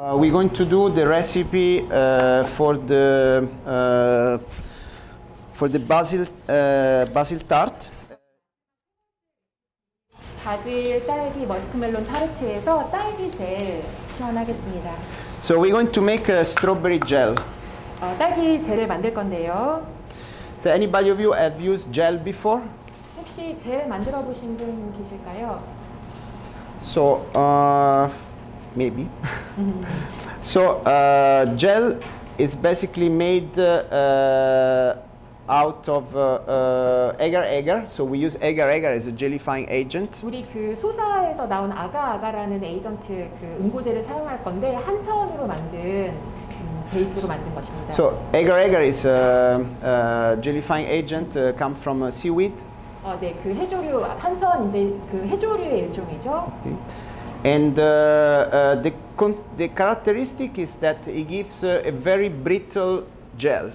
We're going to do the recipe for the basil tart. 바질 딸기 머스크멜론 타르트에서 딸기 젤 시연하겠습니다. So we're going to make a strawberry gel. 딸기 젤을 만들 건데요. So anybody of you have used gel before? 혹시 젤 만들어 보신 분 계실까요? So maybe. So gel is basically made out of agar-agar. So we use agar-agar as a gellifying agent. 우리 그 소사에서 나온 아가아가라는 에이전트 그 응고제를 사용할 건데 한천으로 만든 베이스로 만든 것입니다. So agar-agar is a gellifying agent come from seaweed. 네, 그 해조류 한천 이제 그 해조류의 일종이죠. Okay. And the characteristic is that it gives a very brittle gel.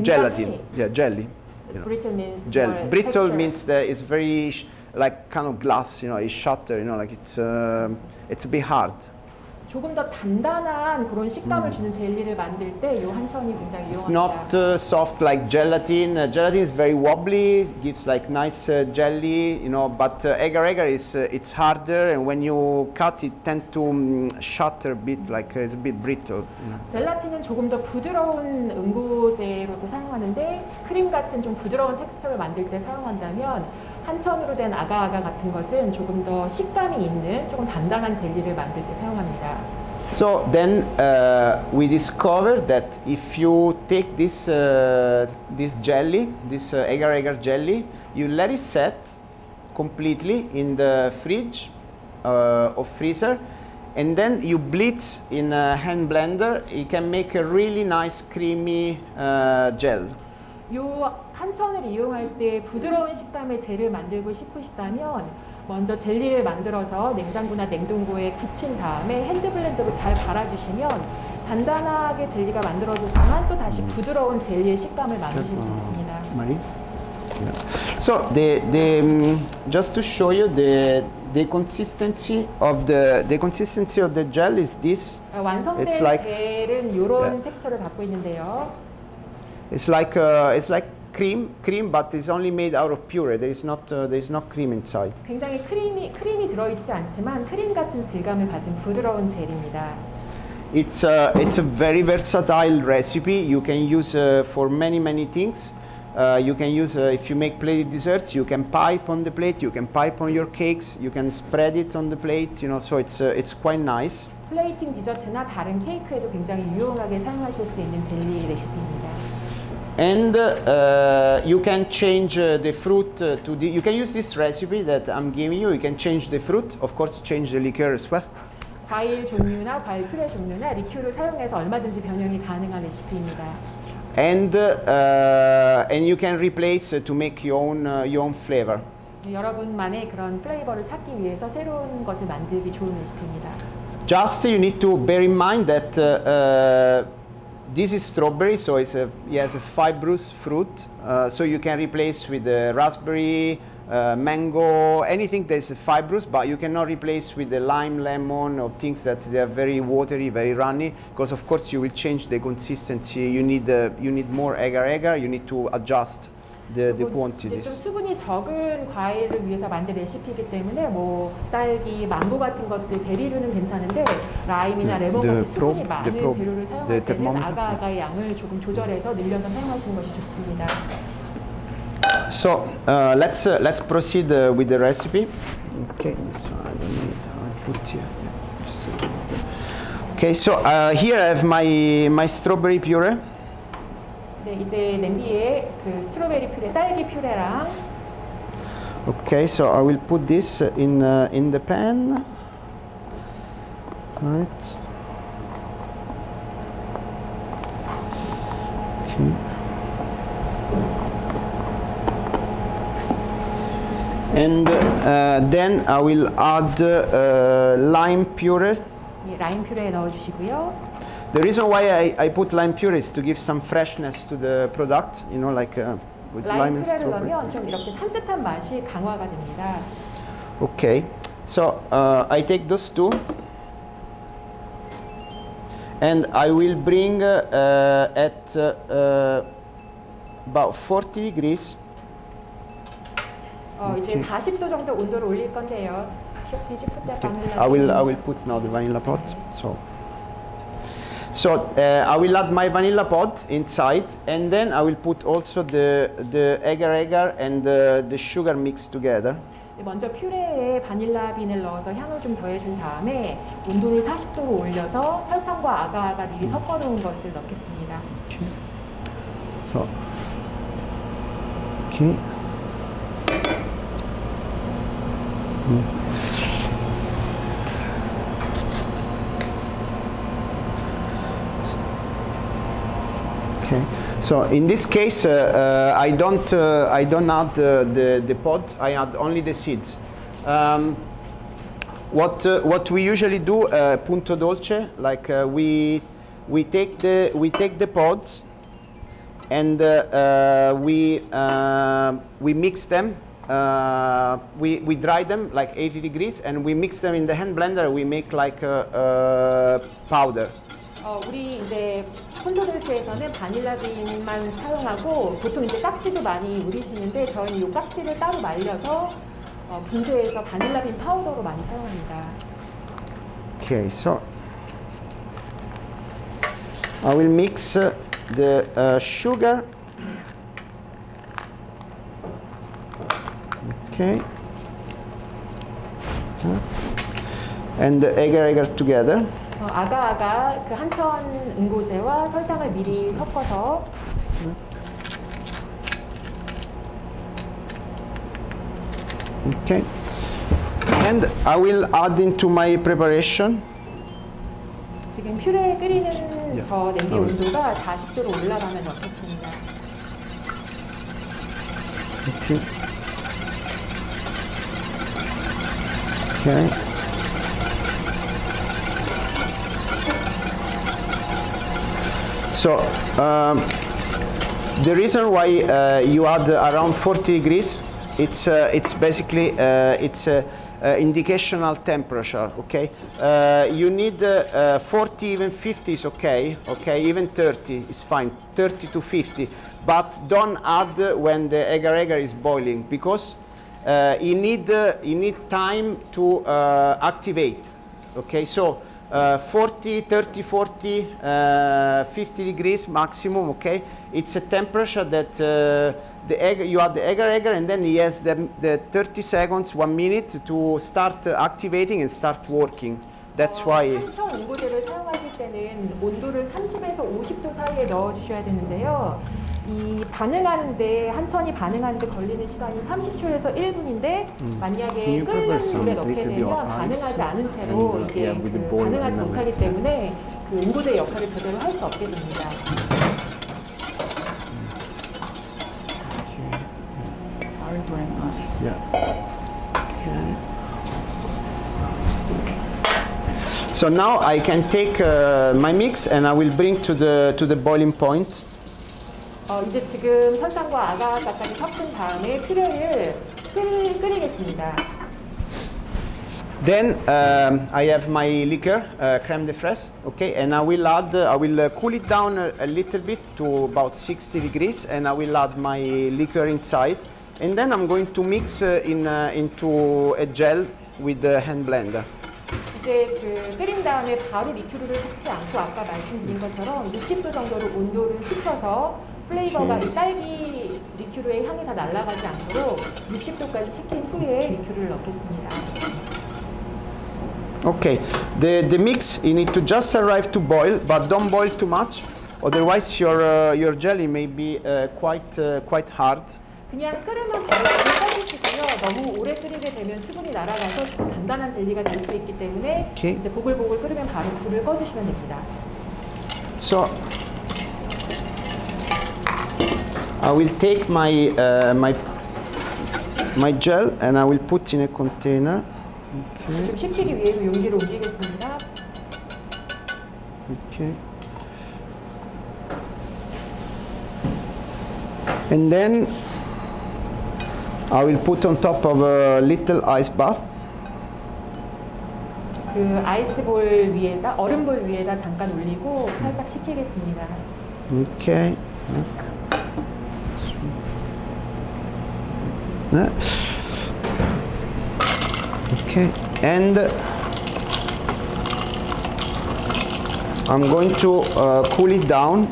Gelatin, yeah, jelly. Brittle means gel. Brittle texture. means that it's very like kind of glass, you know, it's shatter, you know, like it's a bit hard. 조금 더 단단한 그런 식감을 주는 jel리를 만들 때 이 한천이 굉장히 It's 유용합니다. not soft like gelatin. Gelatin is very wobbly, gives like nice jelly, you know. But agar-agar is it's harder, and when you cut, it tends to shatter a bit, like it's a bit brittle. You know. 젤라틴은 조금 더 부드러운 응고제로서 사용하는데 크림 같은 좀 부드러운 텍스처를 만들 때 사용한다면 한천으로 된 아가아가 같은 것은 조금 더 식감이 있는 조금 단단한 젤리를 만들 때 사용합니다. So then we discovered that if you take this jelly, this agar-agar jelly, you let it set completely in the fridge or freezer, and then you blitz in a hand blender. You can make a really nice creamy gel. 요 한천을 이용할 때 부드러운 식감의 젤을 만들고 싶으시다면 먼저 젤리를 만들어서 냉장고나 냉동고에 굳힌 다음에 핸드블렌더로 잘 갈아주시면 단단하게 젤리가 만들어졌지만 또 다시 부드러운 젤리의 식감을 만드실 수 있습니다. So just to show you the consistency of the gel is this. 완성된 It's like, 젤은 이런 텍스처를 갖고 있는데요. It's like cream, but it's only made out of puree. There is not cream inside. 굉장히 크림이 들어있지 않지만 크림 같은 질감을 가진 부드러운 젤입니다. It's a very versatile recipe. You can use for many things. You can use if you make plated desserts. You can pipe on the plate. You can pipe on your cakes. You can spread it on the plate. You know, so it's quite nice. 플레이팅 디저트나 다른 케이크에도 굉장히 유용하게 사용하실 수 있는 젤리 레시피입니다. And you can change the fruit to the. You can use this recipe that I'm giving you. You can change the fruit, of course, change the liqueur as well. 과일 종류나 과일 퓨레 종류나 리큐를 사용해서 얼마든지 변형이 가능한 레시피입니다. And you can replace to make your own flavor. 여러분만의 그런 플레이버를 찾기 위해서 새로운 것을 만들기 좋은 레시피입니다. Just you need to bear in mind that. This is strawberry, so it's a fibrous fruit. So you can replace with raspberry, mango, anything that's fibrous, but you cannot replace with the lime, lemon, or things that they are very watery, very runny, because of course you will change the consistency. You need more agar-agar. You need to adjust the quantities. 좀 수분이 적은 과일을 위해서 만든 레시피이기 때문에 뭐 딸기, 망고 같은 것들 대리류는 괜찮은데 라임이나 레몬 같은 수분이 많은 재료를 사용할 때는 아가아가의 양을 조금 조절해서 늘려서 사용하시는 것이 좋습니다. So let's proceed with the recipe. Okay, this one I don't need. I'll put here. Okay, so here I have my strawberry puree. 네, 이제 냄비에 그 스트로베리 퓨레, 딸기 퓨레랑. Okay, so I will put this in the pan. Right. Okay. And then I will add lime puree. 예, 라임 퓨레에 넣어주시고요. The reason why I put lime puree is to give some freshness to the product, you know, like with lime and strawberry. 라임 퓨레를 넣으면 좀 이렇게 산뜻한 맛이 강화가 됩니다. Okay, so I take those two. and I will bring at about 40 degrees. 이제 40도 정도 온도를 올릴 건데요. I will put now the vanilla pot. So I will add my vanilla pod inside, and then I will put also the agar-agar and the sugar mixed together. 먼저 퓨레에 바닐라 빈을 넣어서 향을 좀 더해준 다음에 온도를 40도로 올려서 설탕과 아가아가 미리 섞어놓은 것을 넣겠습니다. Okay. So, okay. Okay. So in this case, I don't add the pod. I add only the seeds. What we usually do, punto dolce, like we take the pods and we mix them. We dry them like 80 degrees, and we mix them in the hand blender. We make like a powder. 우리 이제 폰토 돌체에서는 바닐라 빈만 사용하고 보통 이제 깍지도 많이 우리시는데 저는 이 깍지를 따로 말려서 분쇄해서 바닐라 빈 파우더로 많이 사용합니다. Okay, so I will mix the sugar. Okay, and the agar-agar together. 아가아가 그 한천 응고제와 설탕을 미리 섞어서 Okay, and I will add into my preparation. 지금 퓨레 끓이는 저 냄비 온도가 40도로 올라가면 넣겠습니다. Okay. Okay. So the reason why you add around 40 degrees, it's basically it's indicational temperature. Okay, you need 40, even 50 is okay. Okay, even 30 is fine. 30 to 50, but don't add when the agar-agar is boiling, because you need time to activate. Okay, so 40, 30, 40, 50 degrees maximum. Okay, it's a temperature that the egg, you add the agar-agar, and then he has the 30 seconds, 1 minute to start activating and start working. That's why. 한천 응고제를 사용하실 때는 온도를 30에서 50도 사이에 넣어주셔야 되는데요. 이 반응하는데 한천이 반응하는데 걸리는 시간이 30초에서 1분인데 만약에 끓는 물에 넣게 되면 반응하지 않은 채로 이게 반응하지 못하기 때문에 그 응고제의 역할을 제대로 할 수 없게 됩니다. So now I can take my mix and I will bring to the boiling point. 이제 지금 설탕과 아가아가까지 섞은 다음에 퓨레를 끓이겠습니다. Then I have my liquor, crème de fraise, okay, and I will cool it down a little bit to about 60 degrees, and I will add my liquor inside, and then I'm going to mix into a gel with the hand blender. 이제 그 끓인 다음에 바로 리큐르를 섞지 않고 아까 말씀드린 것처럼 60도 정도로 온도를 식혀서 플레이버가 이 딸기 리큐르의 향이 다 날아가지 않도록 60도까지 식힌 후에 리큐르를 넣겠습니다. Okay, the mix, you need to just arrive to boil, but don't boil too much, otherwise your jelly may be quite hard. 그냥 끓으면 바로 불을 꺼주시고요. 너무 오래 끓이게 되면 수분이 날아가서 단단한 젤리가 될 수 있기 때문에 이제 보글보글 끓으면 바로 불을 꺼주시면 됩니다. So I will take my gel and I will put in a container. Okay. 지금 식히기 위해서 용기를 옮기겠습니다. Okay. And then I will put on top of a little ice bath. 그 아이스볼 위에다, 얼음볼 위에다 잠깐 올리고 살짝 식히겠습니다. Okay. Okay, and I'm going to cool it down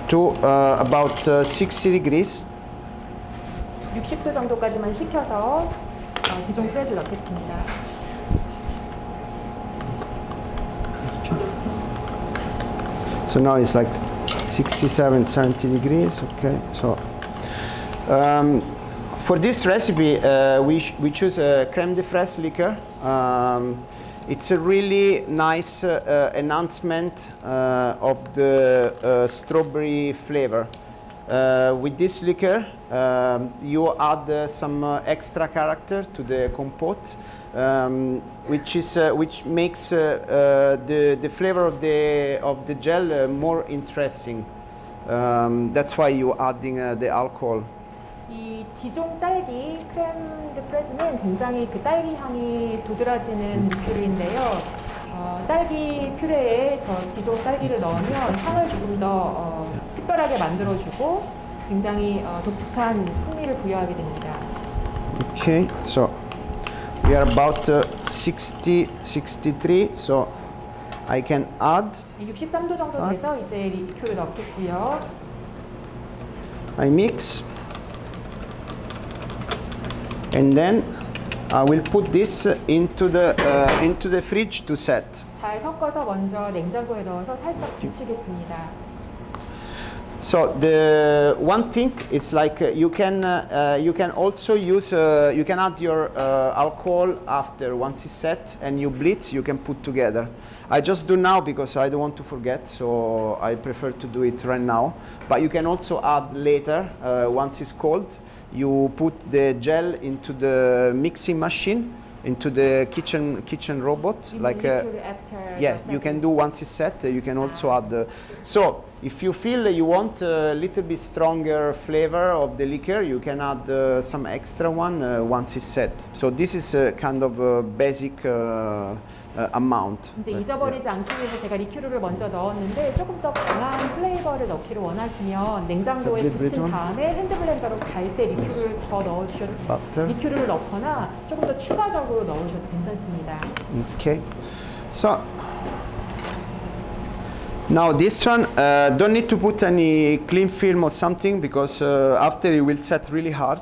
to about 60 degrees. 60도 정도까지만 식혀서 기존 프레드를 넣겠습니다. So now it's like 67, 70 degrees. Okay, so for this recipe we choose a crème de fraise liqueur. It's a really nice enhancement of the strawberry flavor. With this liquor, you add some extra character to the compote, which makes the flavor of the gel more interesting. That's why you're adding the alcohol. 이 디종 딸기 크렘 드 프레즈는 굉장히 그 딸기 향이 도드라지는 리큐르인데요. 딸기 퓨레에 저 디종 딸기를 넣으면 향을 조금 더 특별하게 만들어주고 굉장히 독특한 풍미를 부여하게 됩니다. Okay, so we are about 60, 63, so I can add. 63도 정도 돼서 이제 리큐를 넣겠고요. I mix. And then I will put this into the fridge to set. 잘 섞어서 먼저 냉장고에 넣어서 살짝 굳히겠습니다. So the one thing is like you can also use you can add your alcohol after once it's set and you blitz, you can put together. I just do now because I don't want to forget, so I prefer to do it right now. But you can also add later once it's cold. You put the gel into the mixing machine, into the kitchen robot. Yeah, you can do once it's set. You can also add. So if you feel you want a little bit stronger flavor of the liquor, you can add some extra one once it's set. So this is a kind of a basic amount. 이제 잊어버리지 않기 위해서 제가 리큐르를 먼저 넣었는데 조금 더 강한 플레이버를 넣기를 원하시면 냉장고에 붙인 다음에 핸드블렌더로 갈 때 리큐르를 더 넣어주셔도 리큐르를 넣거나 조금 더 추가적으로 넣으셔도 괜찮습니다. Okay, so now this one don't need to put any cling film or something because after it will set really hard.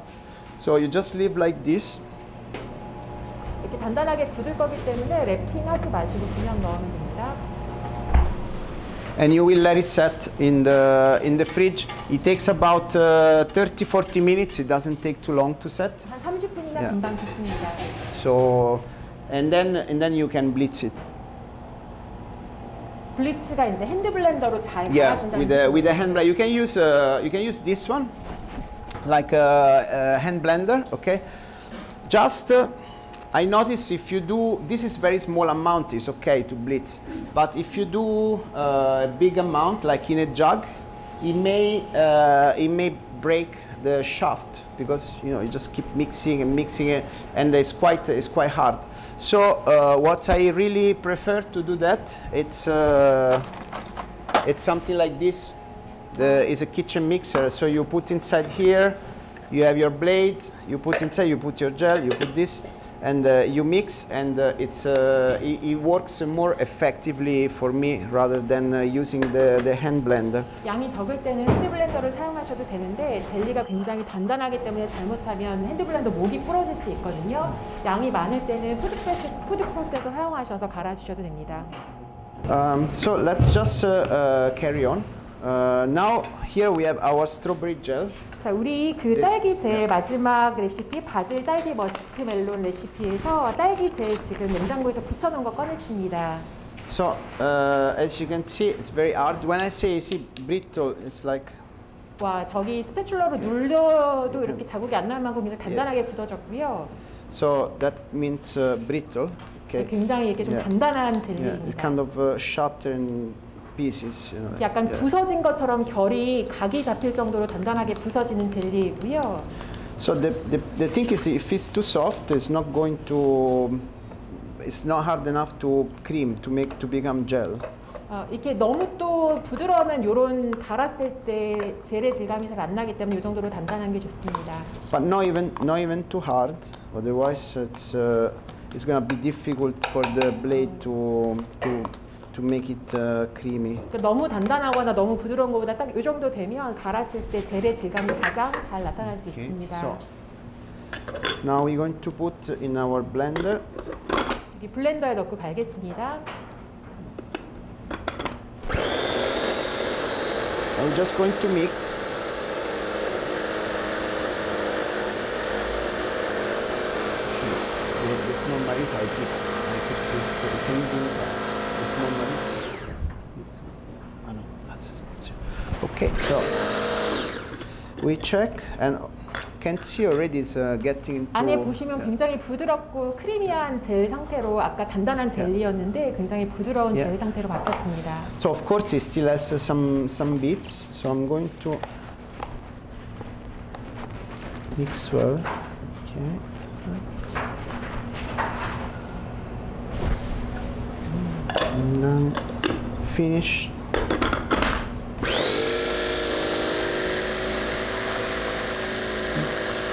So you just leave like this. 이렇게 단단하게 굳을 거기 때문에 랩핑하지 마시고 그냥 넣으면 됩니다. And you will let it set in the fridge. It takes about 30-40 minutes. It doesn't take too long to set. 한 30분이나 금방 굳습니다. So and then you can blitz it. 블리츠가 이제 핸드블렌더로 잘 Yeah, 갈아준다는 with a hand blender. You can use this one, like a hand blender. Okay, just. I notice if you do, this is very small amount, it's okay to blitz. But if you do a big amount, like in a jug, it may break the shaft because you just keep mixing and mixing it, and it's quite hard. So what I really prefer to do that, it's something like this. It's a kitchen mixer, so you put inside here, you have your blade, you put inside, you put your gel, you put this. And you mix, and it works more effectively for me rather than using the hand blender. 양이 적을 때는 핸드블렌더를 사용하셔도 되는데 젤리가 굉장히 단단하기 때문에 잘못하면 핸드블렌더 목이 부러질 수 있거든요. 양이 많을 때는 푸드 프로세서 사용하셔서 갈아주셔도 됩니다. So let's just carry on. Now here we have our strawberry gel. 자, 우리 그 딸기 젤 마지막 레시피 바질 딸기 머스크멜론 레시피에서 딸기 젤 지금 냉장고에서 붙여놓은 거 꺼냈습니다. So as you can see, it's very hard. When I say brittle, it's like. 와, 저기 스패츌러로 눌려도 이렇게 자국이 안 날 만큼 굉장히 단단하게 굳어졌고요. So that means brittle. Okay. 굉장히 이렇게 좀 단단한 젤리입니다. It's kind of shattered pieces. 약간 부서진 것처럼 결이 각이 잡힐 정도로 단단하게 부서지는 젤리이고요. So the thing is, if it's too soft, it's not going to it's not hard enough to cream to become gel. 이렇게 너무 또 부드러우면 요런 달았을 때 젤의 질감이 잘 안 나기 때문에 이 정도로 단단한 게 좋습니다. But not even too hard. Otherwise, it's gonna be difficult for the blade to make it creamy. 그러니까 너무 단단하거나 너무 부드러운 것보다 딱 이 정도 되면 갈았을 때 젤의 질감이 가장 잘 나타날 수 있습니다. So now we're going to put in our blender. 여기 블렌더에 넣고 갈겠습니다. And we're just going to mix. The small maris, I keep this. Can you do that? The small maris. This one. No, that's it. Okay, so we check and can see already it's getting into. 안에 보시면 굉장히 부드럽고 크리미한 젤 상태로 아까 단단한 젤리였는데 굉장히 부드러운 젤 상태로 바뀌었습니다. So of course it still has some bits. So I'm going to mix well. Okay. And then finish.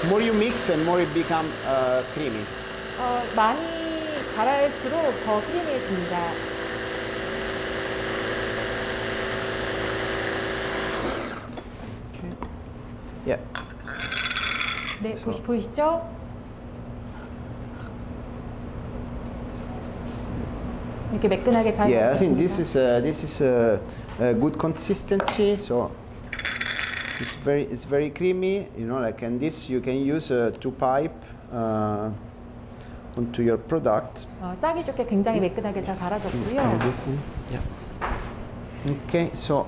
More you mix and more it become creamy. 많이 갈아할수록 더 크리미해집니다. Okay. Yeah. 네, 보이시죠? 이렇게 매끈하게 잘. Yeah, I think this is a good consistency. So it's very creamy. You know, like, and this you can use to pipe onto your product. 짜기 좋게 굉장히 매끈하게 잘 갈아졌고요. Yeah. Okay, so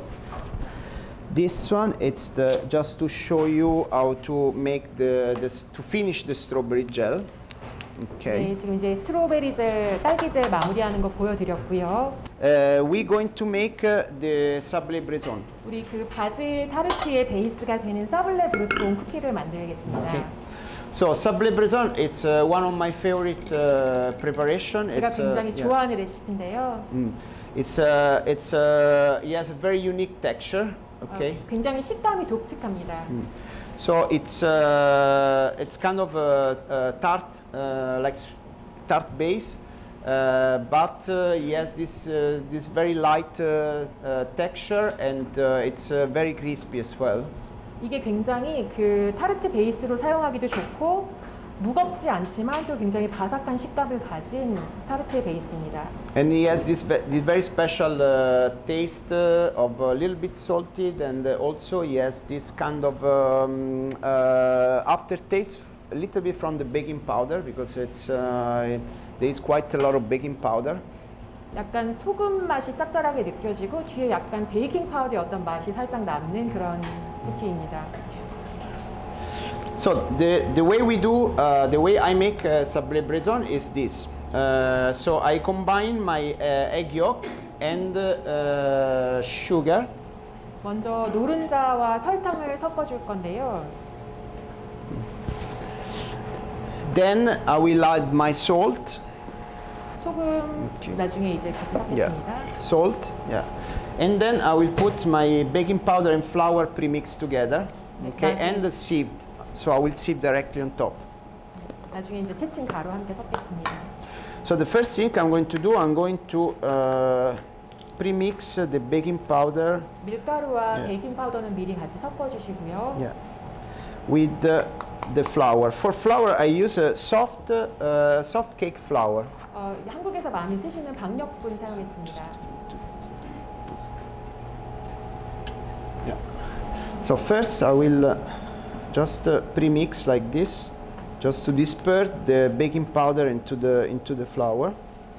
this one it's just to show you how to make to finish the strawberry gel. Okay. 네, 지금 이제 스트로베리 젤, 딸기 젤 마무리하는 거 보여드렸고요. We're going to make the sablé breton. 우리 그 바질 타르트의 베이스가 되는 사블레 브루톤 쿠키를 만들겠습니다. Okay. So sablé breton, it's one of my favorite preparation. 제가 굉장히 좋아하는 레시피인데요. It has a very unique texture. Okay. 굉장히 식감이 독특합니다. So it's kind of a tart, like tart base, but yes, this very light texture, and it's very crispy as well. 이게 굉장히 그 타르트 베이스로 사용하기도 좋고 무겁지 않지만 또 굉장히 바삭한 식감을 가진 타르트의 베이스입니다. And it has this very special taste of a little bit salted, and also he has this kind of aftertaste, a little bit from the baking powder, because there is quite a lot of baking powder. 약간 소금 맛이 짭짤하게 느껴지고 뒤에 약간 베이킹 파우더의 어떤 맛이 살짝 남는 그런 쿠키입니다. So the way we do, the way I make sablé breton is this. So I combine my egg yolk and sugar. 먼저 노른자와 설탕을 섞어줄 건데요. Then I will add my salt. 소금 나중에 이제 같이 섞겠습니다. Salt, yeah. And then I will put my baking powder and flour pre-mixed together. Okay, and sieved. So I will sieve directly on top. 나중에 이제 채친 가루 함께 섞겠습니다. So the first thing I'm going to do, I'm going to pre-mix the baking powder. 밀가루와 베이킹 파우더는 미리 같이 섞어주시고요. Yeah. With the flour. For flour, I use a soft cake flour. 한국에서 많이 쓰시는 박력분 사용했습니다. Yeah. So first, I will just pre-mix like this, just to disperse the baking powder into the flour.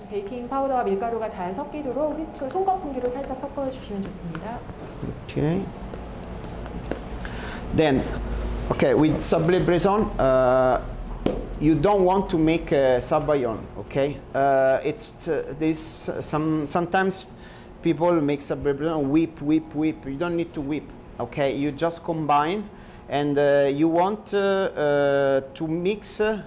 베이킹 파우더와 밀가루가 잘 섞이도록 휘스크 손거품기로 살짝 섞어주시면 좋습니다. Okay. Then, okay, with sablé breton, you don't want to make sabayon. Okay, sometimes people make sablé breton whip. You don't need to whip. Okay, you just combine and you want to mix the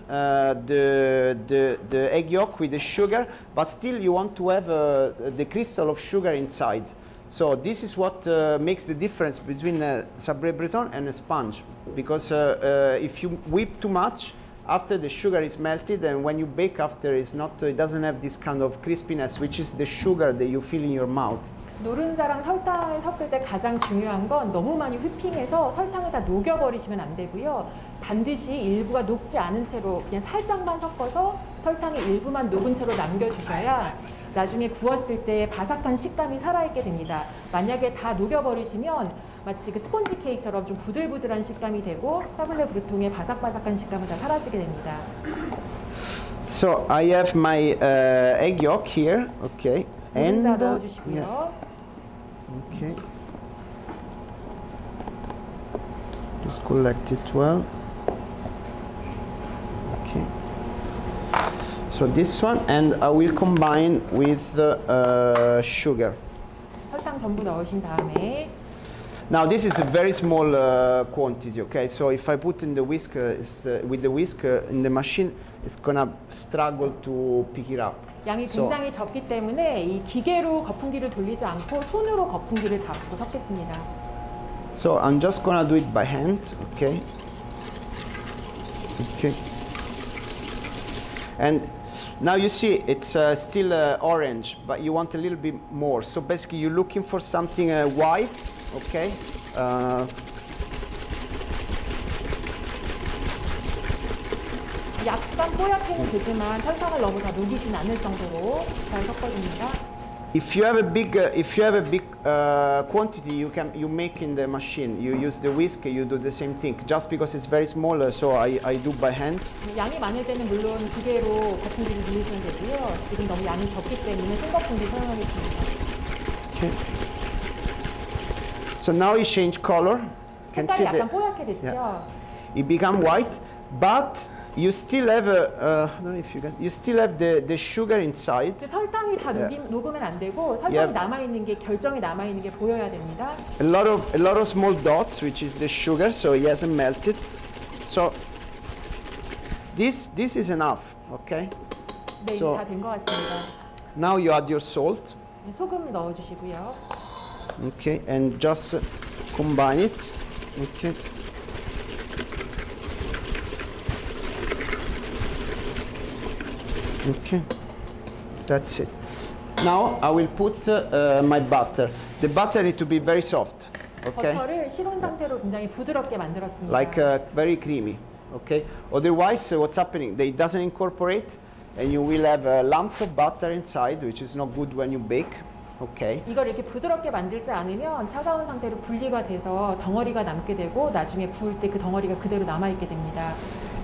egg yolk with the sugar, but still you want to have the crystal of sugar inside. So this is what makes the difference between a Sablé Breton and a sponge, because if you whip too much, after the sugar is melted, and when you bake after, it doesn't have this kind of crispiness, which is the sugar that you feel in your mouth. 노른자랑 설탕을 섞을 때 가장 중요한 건 너무 많이 휘핑해서 설탕을 다 녹여버리시면 안 되고요. 반드시 일부가 녹지 않은 채로 그냥 살짝만 섞어서 설탕의 일부만 녹은 채로 남겨주셔야 나중에 구웠을 때 바삭한 식감이 살아있게 됩니다. 만약에 다 녹여버리시면 마치 그 스폰지 케이크처럼 좀 부들부들한 식감이 되고 사블레 브루통의 바삭바삭한 식감은 다 사라지게 됩니다. So I have my egg yolk here, okay. 노른자 넣어주시고요. Yeah. Okay. Just collect it well. Okay. So this one, and I will combine with sugar. 설탕 전부 넣으신 다음에. Now this is a very small quantity, okay? So if I put in the whisk, with the whisk in the machine, it's gonna struggle to pick it up. 양이 굉장히 적기 때문에 이 기계로 거품기를 돌리지 않고 손으로 거품기를 잡고 섞겠습니다. So I'm just gonna do it by hand, okay? Okay. And now you see it's still orange, but you want a little bit more. So basically you're looking for something white, okay? 약간 뽀얗게는 되지만 설탕을 너무 다 녹이진 않을 정도로 잘 섞어줍니다. If you have a big quantity, you make in the machine. You use the whisk. You do the same thing. Just because it's very small, so I do by hand. 양이 많을 때는 물론 기계로 거품기를 누르시면 되고요. 지금 너무 양이 적기 때문에 손거품기 사용하겠습니다. Okay. So now it changed color. Can see 색깔이 약간 뽀얗게 됐죠. Yeah. It become white, but you still have I don't know if you can. You still have the sugar inside. 설탕이 다 녹으면 안 되고 설탕이 남아 있는 게 결정이 남아 있는 게 보여야 됩니다. A lot of small dots, which is the sugar, so it hasn't melted. So this is enough, okay? 네, so 다 된 것 같습니다. now you add your salt. 소금 넣어주시고요. Okay, and just combine it. Okay. Okay, that's it. Now I will put my butter. The butter needs to be very soft. Okay. 버터를 실온 상태로 굉장히 부드럽게 만들었습니다. Like very creamy. Okay. Otherwise, what's happening? It doesn't incorporate, and you will have lumps of butter inside, which is not good when you bake. Okay. 이걸 이렇게 부드럽게 만들지 않으면 차가운 상태로 분리가 돼서 덩어리가 남게 되고 나중에 구울 때 그 덩어리가 그대로 남아 있게 됩니다.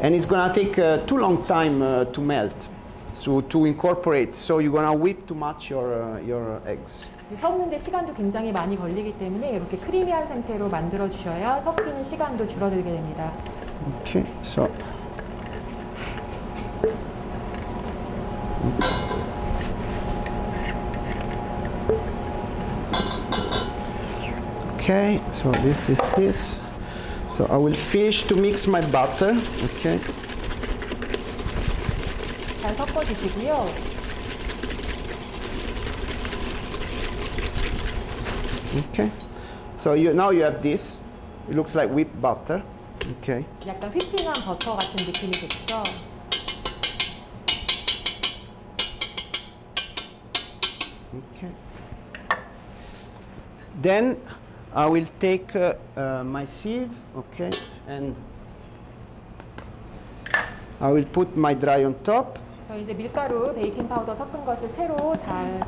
And it's gonna take too long time to melt. So to incorporate, so you're gonna whip too much your eggs. 섞는데 시간도 굉장히 많이 걸리기 때문에 이렇게 크리미한 상태로 만들어 주셔야 섞이는 시간도 줄어들게 됩니다. Okay, so okay, so this is this. So I will finish to mix my butter. Okay. 잘 섞어 주시고요. Okay. So now you have this. It looks like whipped butter. Okay. 약간 휘핑한 버터 같은 느낌이 됐죠. Okay. Then I will take my sieve, okay, and I will put my dry on top. 저 이제 밀가루, 베이킹 파우더 섞은 것을 새로 잘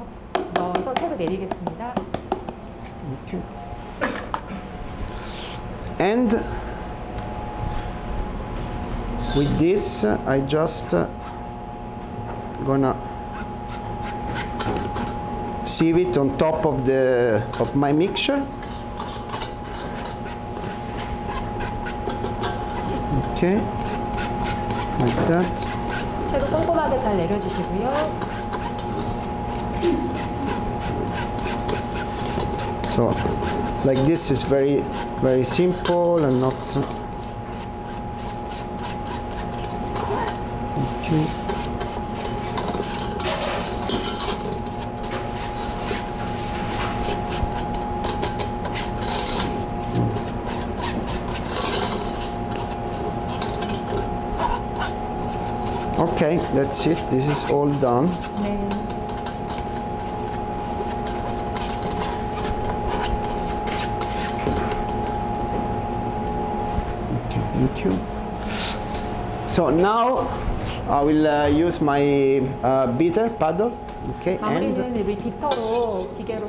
넣어서 새로 내리겠습니다. Okay. And with this, I just gonna sieve it on top of my mixture. Okay, like that. 채로 꼼꼼하게 잘 내려주시고요. So Like this is very, very simple and not. Okay. Okay, that's it. This is all done. 네. Okay, thank you. So now I will use my beater paddle. Okay, 마무리는 우리 비터로 기계로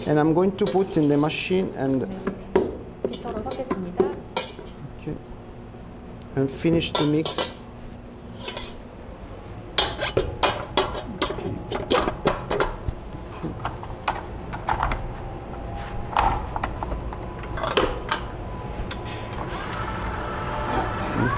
and I'm going to put in the machine and 비터로 섞겠습니다. okay, and finish the mix.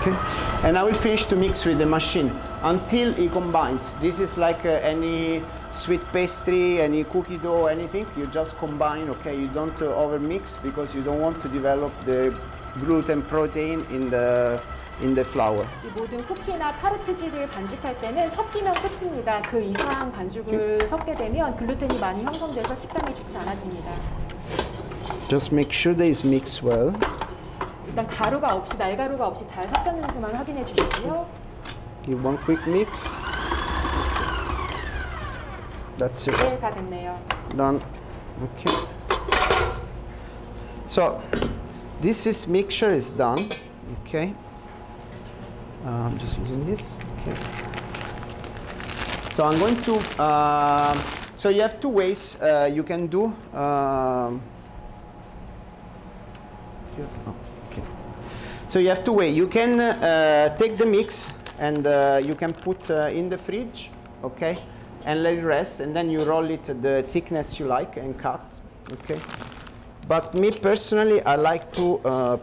Okay, and I will finish to mix with the machine until it combines. This is like any sweet pastry, any cookie dough, anything. You just combine, okay? You don't over mix because you don't want to develop the gluten protein in the flour. 이 모든 쿠키나 타르트지를 반죽할 때는 섞이면 끝입니다. 그 이상 반죽을 섞게 되면 글루텐이 많이 형성돼서 식감이 좋지 않아집니다. Just make sure they is mixed well. 일단 가루가 없이 날가루가 없이 잘 섞였는지만 확인해 주시고요. Give one quick mix. That's it. 네, 다 됐네요. Done. Okay. So this is mixture is done. Okay. I'm just using this. Okay. So I'm going to. So you have two ways you can do. Okay. So you have two ways. You can take the mix and you can put in the fridge, okay, and let it rest, and then you roll it the thickness you like and cut, okay. But me personally, I like to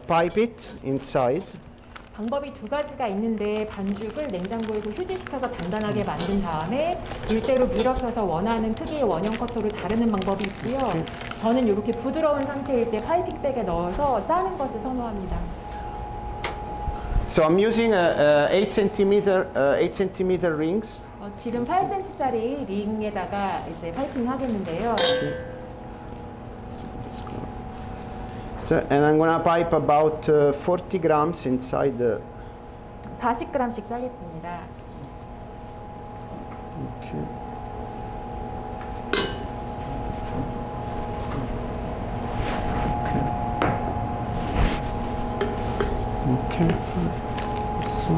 pipe it inside. 방법이 두 가지가 있는데 반죽을 냉장고에서 휴지시켜서 단단하게 만든 다음에 물대로 밀어펴서 원하는 크기의 원형 커터로 자르는 방법이 있고요. 저는 이렇게 부드러운 상태일 때 파이핑백에 넣어서 짜는 것을 선호합니다. So I'm using 8cm rings. 지금 8cm짜리 링에다가 이제 파이핑 하겠는데요. So, and I'm gonna pipe about 40 grams inside the. 40g씩 짜겠습니다. Okay. Okay. So.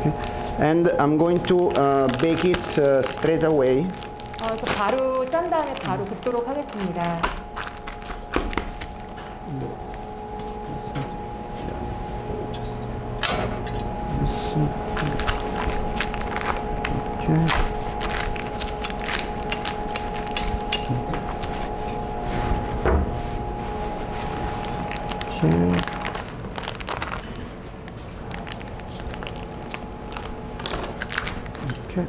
Okay. And I'm going to bake it straight away. 그래서 바로 짠 다음에 바로 굽도록 하겠습니다. Okay. Okay. Okay.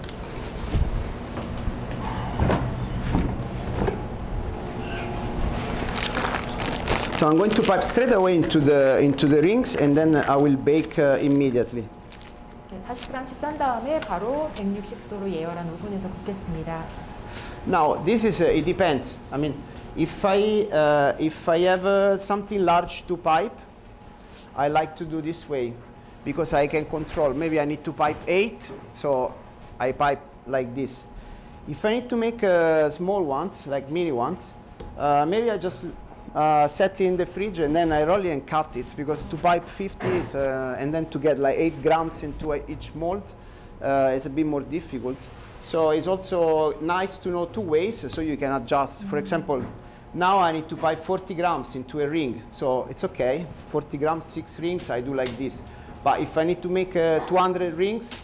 So I'm going to pipe straight away into the rings, and then I will bake immediately. 40g씩 짠 다음에 바로 160도로 예열한 오븐에서 굽겠습니다. Now this is it depends. I mean, if I have something large to pipe, I like to do this way because I can control. Maybe I need to pipe 8, so I pipe like this. If I need to make small ones, like mini ones, maybe I just set it in the fridge and then I roll it and cut it, because to pipe 50 is, and then to get like 8 grams into each mold is a bit more difficult. So it's also nice to know two ways so you can adjust. For example, now I need to pipe 40 grams into a ring, so it's okay. 40 grams, 6 rings, I do like this. But if I need to make 200 rings,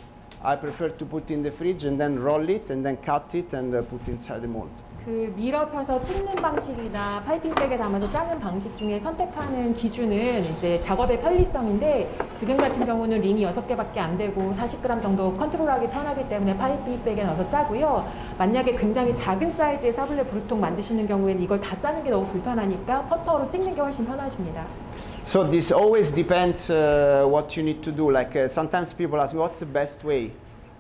I prefer to put in the fridge and then roll it and then cut it and put inside the mold. 그 밀어펴서 찍는 방식이나 파이핑백에 담아서 짜는 방식 중에 선택하는 기준은 이제 작업의 편리성인데 지금 같은 경우는 링이 6개밖에 안 되고 40g 정도 컨트롤하기 편하기 때문에 파이핑백에 넣어서 짜고요. 만약에 굉장히 작은 사이즈의 사블레 브루통 만드시는 경우에는 이걸 다 짜는 게 너무 불편하니까 퍼터로 찍는 게 훨씬 편하십니다. So this always depends what you need to do. Like sometimes people ask me, what's the best way?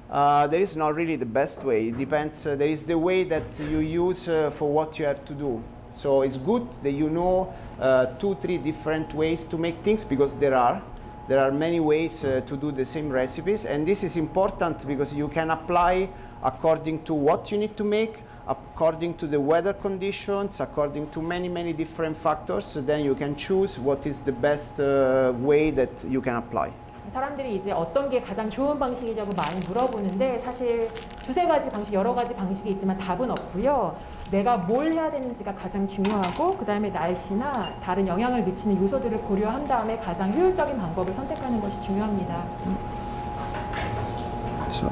There is not really the best way. It depends. There is the way that you use for what you have to do. So it's good that you know 2-3 different ways to make things, because there are many ways to do the same recipes, and this is important because you can apply according to what you need to make, according to the weather conditions, according to many different factors. So then you can choose what is the best way that you can apply. 사람들이 이제 어떤 게 가장 좋은 방식이냐고 많이 물어보는데 사실 2-3가지 방식, 여러 가지 방식이 있지만 답은 없고요. 내가 뭘 해야 되는지가 가장 중요하고 그 다음에 날씨나 다른 영향을 미치는 요소들을 고려한 다음에 가장 효율적인 방법을 선택하는 것이 중요합니다. So.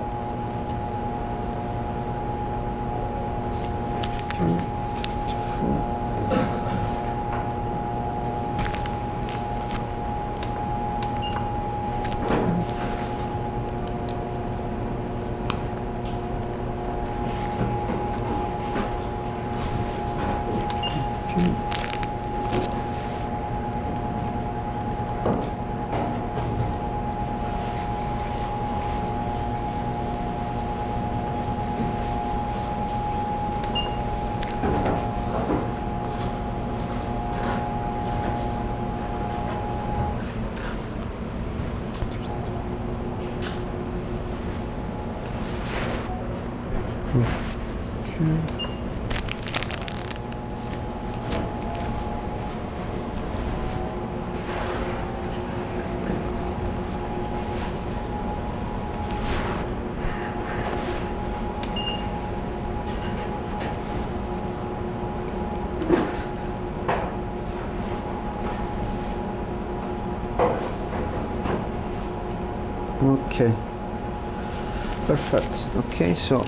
Okay, perfect. Okay, so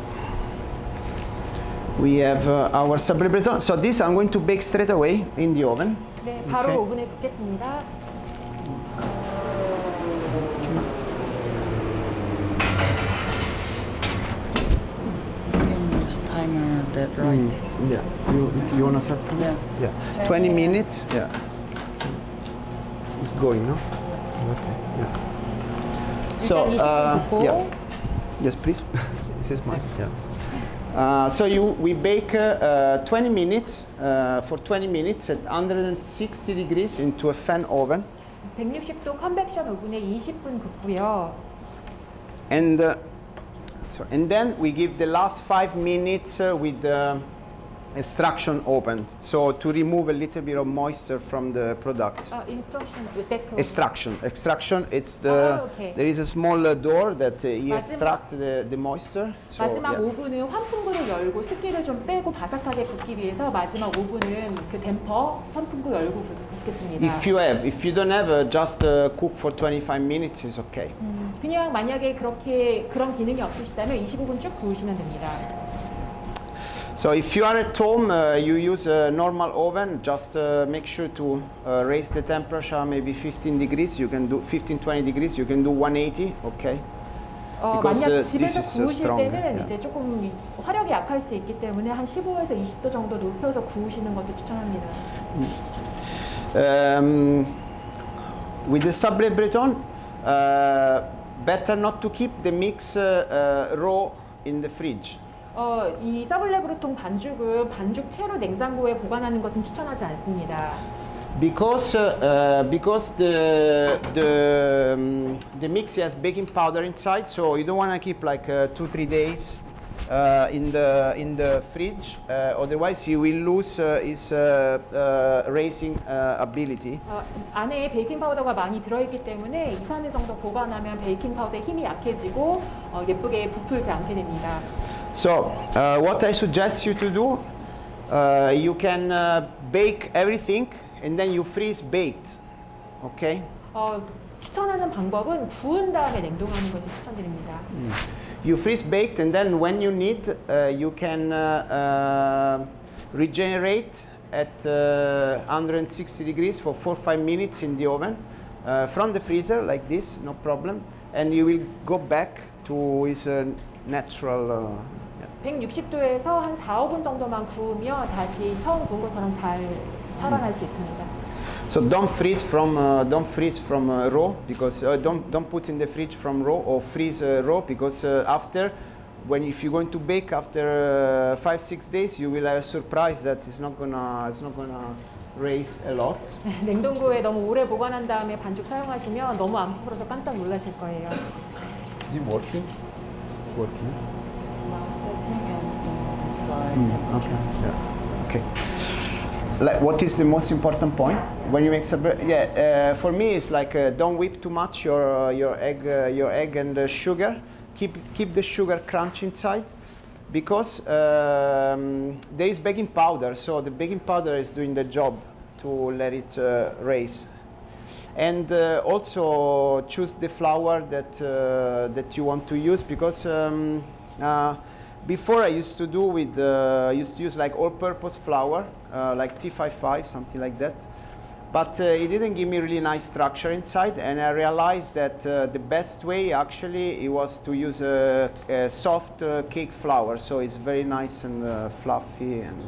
we have our sablé breton. So this I'm going to bake straight away in the oven. 네, 바로 Okay. 오븐에 굽겠습니다. Use timer that right. Yeah. You wanna set for me? Yeah. Yeah. 20 minutes. Yeah. It's going, no? Okay. Yeah. So, yeah. Yes, please. This is mine. Yeah. So we bake 20 minutes for 20 minutes at 160 degrees into a fan oven. 160도 컨벡션 오븐에 20분 굽고요. And then we give the last 5 minutes with the extraction opened, so to remove a little bit of moisture from the product. Instruction, Extraction. It's the okay. There is a small door that you extract the moisture. So, 마지막 yeah. 5분은 환풍구를 열고 습기를 좀 빼고 바삭하게 굽기 위해서 마지막 5분은 그 댐퍼 환풍구 열고 굽겠습니다. If you don't have, just cook for 25 minutes is okay. 그냥 만약에 그런 기능이 없으시다면 25분 쭉 구우시면 됩니다. So if you are at home, you use a normal oven. Just make sure to raise the temperature, maybe 15 degrees. You can do 15-20 degrees. You can do 180, okay? Because 만약 this 집에서 is 구우실 strong. 때는 Yeah. 이제 조금 화력이 약할 수 있기 때문에 한 15에서 20도 정도 높여서 구우시는 것도 추천합니다. With the sablé breton, better not to keep the mix raw in the fridge. 이 사블레 브루통 반죽은 반죽 채로 냉장고에 보관하는 것은 추천하지 않습니다. Because the mix has baking powder inside, so you don't want to keep like 2-3 days in the fridge. Otherwise, you will lose its raising ability. 안에 베이킹 파우더가 많이 들어있기 때문에 2-3일 정도 보관하면 베이킹 파우더의 힘이 약해지고 예쁘게 부풀지 않게 됩니다. So, what I suggest you to do, you can bake everything and then you freeze baked, okay? 추천하는 방법은 구운 다음에 냉동하는 것을 추천드립니다. You freeze baked and then when you need, you can regenerate at 160 degrees for 4-5 minutes in the oven from the freezer like this, no problem, and you will go back to its natural 160도에서 한 4-5분 정도만 구우면 다시 처음 구운 것처럼 잘 살아날 수 있습니다. So don't freeze from raw, because don't put in the fridge from raw, or freeze raw, because after, if you're going to bake after 5-6 days, you will have a surprise that it's not gonna raise a lot. 냉동고에 너무 오래 보관한 다음에 반죽 사용하시면 너무 안 풀어서 깜짝 놀라실 거예요. Is it working? Working. Okay. Yeah. Okay. Like, what is the most important point when you make for me it's like don't whip too much your egg and sugar. Keep the sugar crunch inside, because there is baking powder, so the baking powder is doing the job to let it raise. And also choose the flour that you want to use, because before I used to use like all-purpose flour, like T55, something like that. But it didn't give me really nice structure inside, and I realized that the best way actually it was to use a soft cake flour, so it's very nice and fluffy. And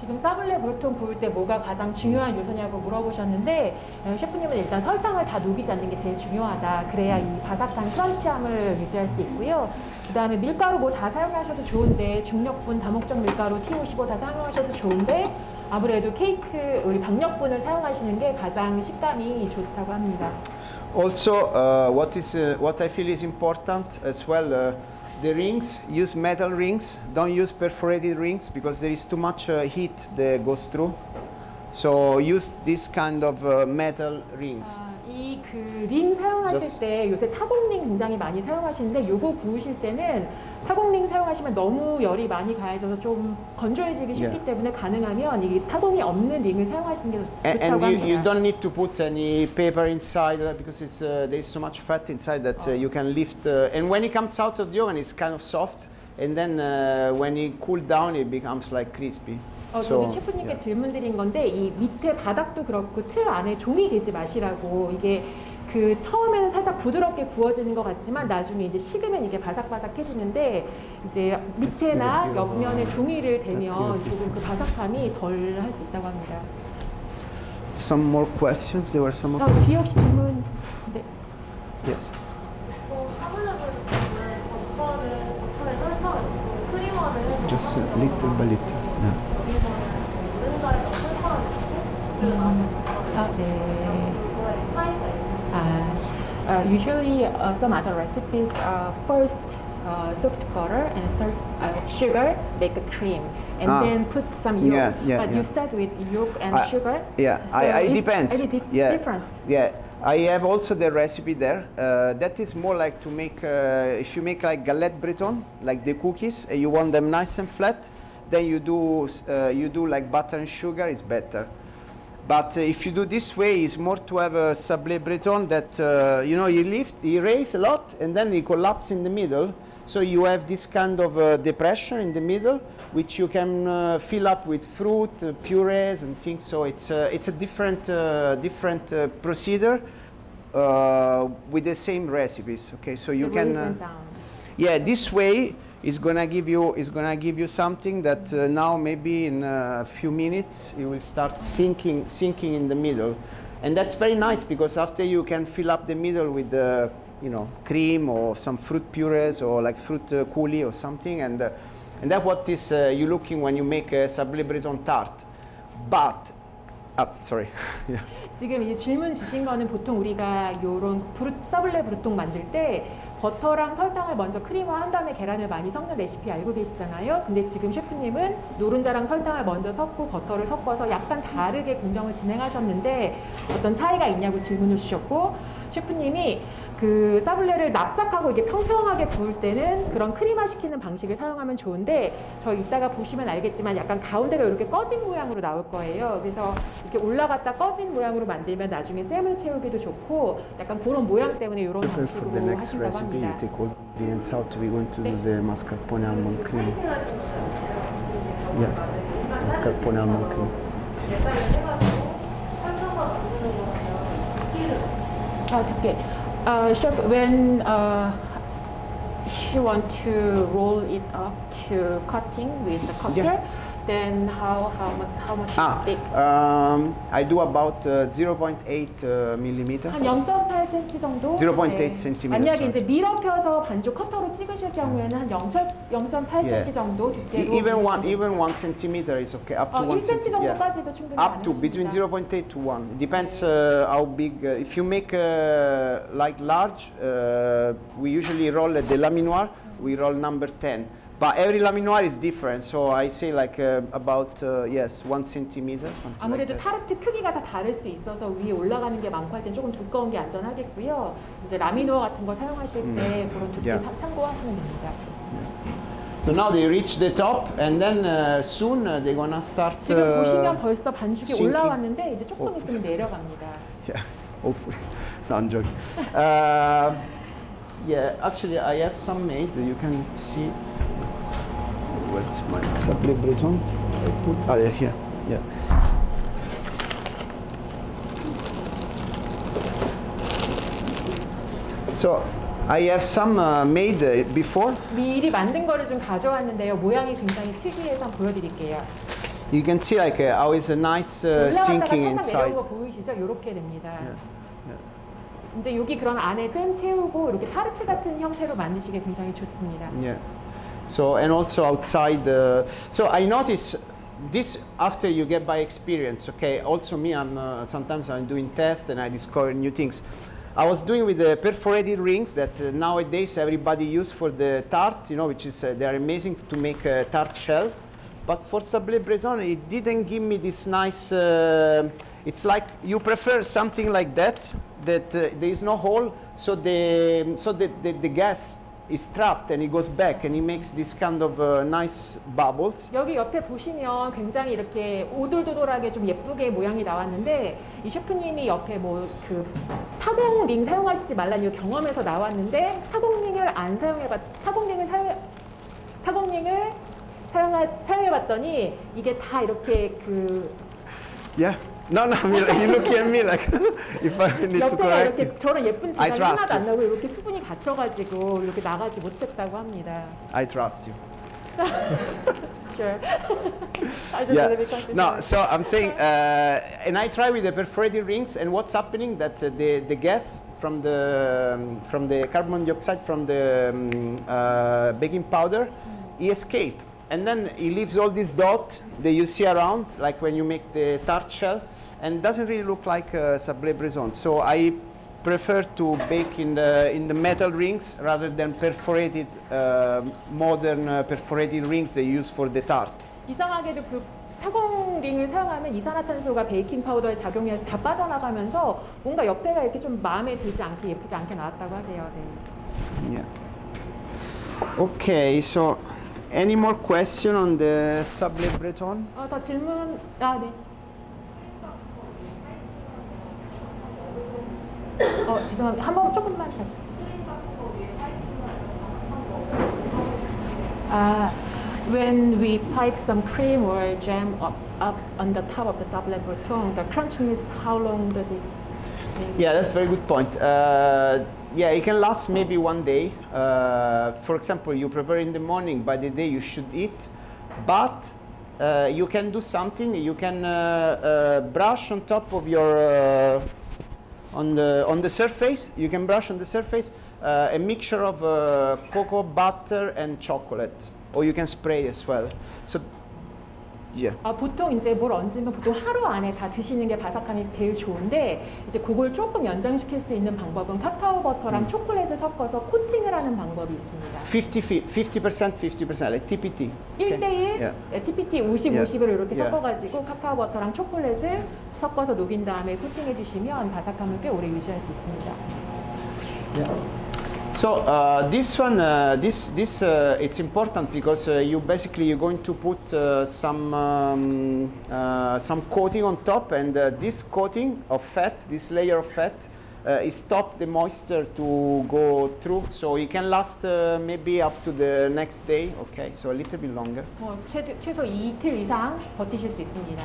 지금 사블레 브루통 구울 때 뭐가 가장 중요한 요소냐고 물어보셨는데, 셰프님은 일단 설탕을 다 녹이지 않는 게 제일 중요하다. 그래야 이 바삭한 크런치함을 유지할 수 있고요. 그 다음에 밀가루 뭐 다 사용하셔도 좋은데, 중력분, 다목적 밀가루, T55 다 사용하셔도 좋은데, 아무래도 케이크, 우리 박력분을 사용하시는 게 가장 식감이 좋다고 합니다. Also, what I feel is important as well, the rings, use metal rings, don't use perforated rings, because there is too much heat that goes through. So use this kind of metal rings. 이 그 링 사용하실 때 요새 타공링 굉장히 많이 사용하시는데, 요거 구우실 때는 타공링 사용하시면 너무 열이 많이 가해져서 좀 건조해지기 쉽기 때문에 가능하면 이 타공이 없는 링을 사용하시는 게 좋다고 And 합니다. you don't need to put any paper inside, because there is so much fat inside that you can lift. And when it comes out of the oven, it's kind of soft. And then when it cools down, it becomes like crispy. 저도 셰프님께 질문 드린 건데, 이 밑에 바닥도 그렇고 틀 안에 종이 되지 마시라고. 이게 그 처음에는 살짝 부드럽게 구워지는 것 같지만 나중에 이제 식으면 이게 바삭바삭해지는데, 이제 밑에나 옆면에 종이를 대면 조금 그 바삭함이 덜 할 수 있다고 합니다. Some more questions? There were some more. 뒤에 혹시 질문? 네. Yes. Just little by little. Yeah. Usually some other recipes first soaked butter and sugar, make a cream, and then put some yolk. But you start with yolk and sugar. Yeah, so it depends. Any difference? Yeah, I have also the recipe there. That is more like to make, if you make like galette breton, like the cookies, and you want them nice and flat, then you do like butter and sugar, it's better. But if you do this way, it's more to have a sablé breton that, you raise a lot and then it collapses in the middle. So you have this kind of depression in the middle, which you can fill up with fruit, purees and things. So it's a different procedure with the same recipes. Okay, so you can. Yeah, this way is gonna give you something that now maybe in a few minutes it will start sinking in the middle, and that's very nice because after you can fill up the middle with the cream or some fruit purees or like fruit coulis or something, and that's what is you looking when you make a sablé breton tart. But sorry. Yeah. 지금 이제 질문 주신 거는 보통 우리가 요런 사블레 브루통 만들 때 버터랑 설탕을 먼저 크림화한 다음에 계란을 많이 섞는 레시피 알고 계시잖아요. 근데 지금 셰프님은 노른자랑 설탕을 먼저 섞고 버터를 섞어서 약간 다르게 공정을 진행하셨는데 어떤 차이가 있냐고 질문을 주셨고, 셰프님이 그 사블레를 납작하고 이게 평평하게 구울 때는 그런 크림화 시키는 방식을 사용하면 좋은데, 저 이따가 보시면 알겠지만 약간 가운데가 이렇게 꺼진 모양으로 나올 거예요. 그래서 이렇게 올라갔다 꺼진 모양으로 만들면 나중에 잼을 채우기도 좋고, 약간 그런 모양 때문에 이런 방식으로 하신다고 합니다. The mascarpone almond cream. Yeah. mascarpone al macro. 두께. Chef, when she want to roll it up to cutting with the cutter, then how much thick? I do about 0.8 millimeter. 한 0.8cm 정도. 0.8 cm. 만약에 이제 밀어펴서 반죽 커터로 찍으실 경우에는 한 0.8cm 정도 두께로. Even 1 centimeter is okay. Up to 1 1cm 정도까지도 충분히 Up to 가능하십니다. between 0.8 to 1. Depends how big. If you make like large, we usually roll at the laminoir. We roll number 10. But every laminoir is different, so I say like about 1 centimeter, something 아무래도 like that. 타르트 크기가 다 다를 수 있어서 위에 올라가는 게 많고 할 땐 조금 두꺼운 게 안전하겠고요. 이제 라미노어 같은 거 사용하실 때 그런 두께 참고하시면 됩니다. So now they reach the top, and then soon they're gonna start. 지금 보시면 벌써 반죽이 sinking. 올라왔는데 이제 조금 있으면 내려갑니다. Yeah, hopefully. No, I'm joking. Yeah, actually I have some made. You can see. Where's my sablé breton? Here. Yeah. So I have some made before. 미리 만든 거를 좀 가져왔는데요. 모양이 굉장히 특이해서 보여드릴게요. You can see like how it's a nice 올라갔다가 sinking 살짝 내려온 inside. 거 보이시죠? 이렇게 됩니다. 이제 여기 그런 안에 뜸 채우고 이렇게 타르트 같은 형태로 만드시기 굉장히 좋습니다. Yeah. So and also outside. So I notice this after you get by experience. Okay. Also me, sometimes I'm doing tests and I discover new things. I was doing with the perforated rings that nowadays everybody use for the tart. You know, which is they are amazing to make a tart shell. But for sablé breton, it didn't give me this nice. It's like you prefer something like that. That there is no hole, so the gas is trapped and it goes back and it makes this kind of nice bubbles. 여기 옆에 보시면 굉장히 이렇게 오돌도돌하게 좀 예쁘게 모양이 나왔는데 이 셰프님이 옆에 뭐 그 타공링 사용하시지 말라는 이 경험에서 나왔는데 타공링을 사용해봤더니 이게 다 이렇게 그 Yeah. No, I mean, you looking at me like if I need to 옆에가 correct 이렇게 you. 저런 예쁜 I 지장이 trust 하나도 안 you. 나고 이렇게 수분이 갇혀가지고 이렇게 나가지 못했다고 합니다. I trust you. Sure. I just Yeah. wanna be confident. No, so I'm saying, and I try with the perforated rings, and what's happening that the gas from the carbon dioxide from the baking powder, it escape, and then it leaves all these dots that you see around, like when you make the tart shell, and it doesn't really look like sablé breton. So I prefer to bake in the metal rings rather than perforated modern perforated rings they use for the tart. 이상하게도 그 타공링을 사용하면 이산화탄소가 베이킹 파우더에 작용해서 다 빠져나가면서 뭔가 옆에가 이렇게 좀 마음에 들지 않게 예쁘지 않게 나왔다고 하세요. 네. Yeah. Okay, so any more question on the sablé breton? 더 질문 네. 죄송합니다. 한번 조금만 다시. When we pipe some cream or jam up on the top of the sablé breton, the crunchiness, how long does it take? Yeah, that's a very good point. Yeah, it can last maybe one day. For example, you prepare in the morning, by the day you should eat, but you can do something. You can brush on top of your on the surface. You can brush on the surface a mixture of cocoa butter and chocolate, or you can spray as well. So, yeah. 보통 이제 뭘 얹으면 보통 하루 안에 다 드시는 게 바삭함이 제일 좋은데 이제 그걸 조금 연장시킬 수 있는 방법은 카카오 버터랑 초콜릿을 섞어서 코팅을 하는 방법이 있습니다. 50%, 50%, like TPT. 1대1, Yeah. TPT 50, Yeah. 50을 이렇게 Yeah. 섞어가지고 카카오 버터랑 초콜릿을 섞어서 녹인 다음에 코팅해 주시면 바삭함을 꽤 오래 유지할 수 있습니다. Yeah. So this one, it's important because you're going to put some coating on top, and this coating of fat, this layer of fat, it stops the moisture to go through, so it can last maybe up to the next day. Okay, so a little bit longer. 최소 이틀 이상 버티실 수 있습니다.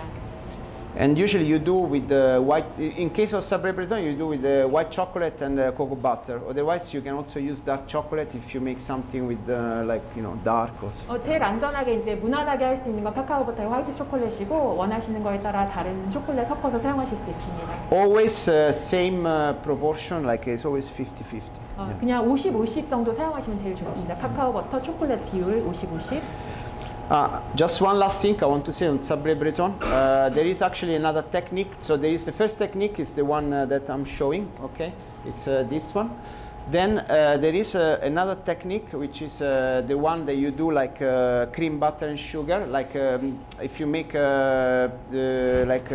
And usually you do with the white, in case of Sablé Breton, you do with the white chocolate and cocoa butter. Otherwise, you can also use dark chocolate if you make something with like, you know, dark also. 제일 안전하게 이제 무난하게 할 수 있는 건 카카오 버터의 화이트 초콜릿이고 원하시는 거에 따라 다른 초콜릿 섞어서 사용하실 수 있습니다. Always same proportion, like it's always 50-50. 그냥 50-50 정도 사용하시면 제일 좋습니다. 카카오 버터 초콜릿 비율 50-50. Just one last thing I want to say on Sablé Breton. There is actually another technique. So there is the first technique is the one that I'm showing. Okay, it's this one. Then there is another technique which is the one that you do like cream, butter, and sugar. Like if you make like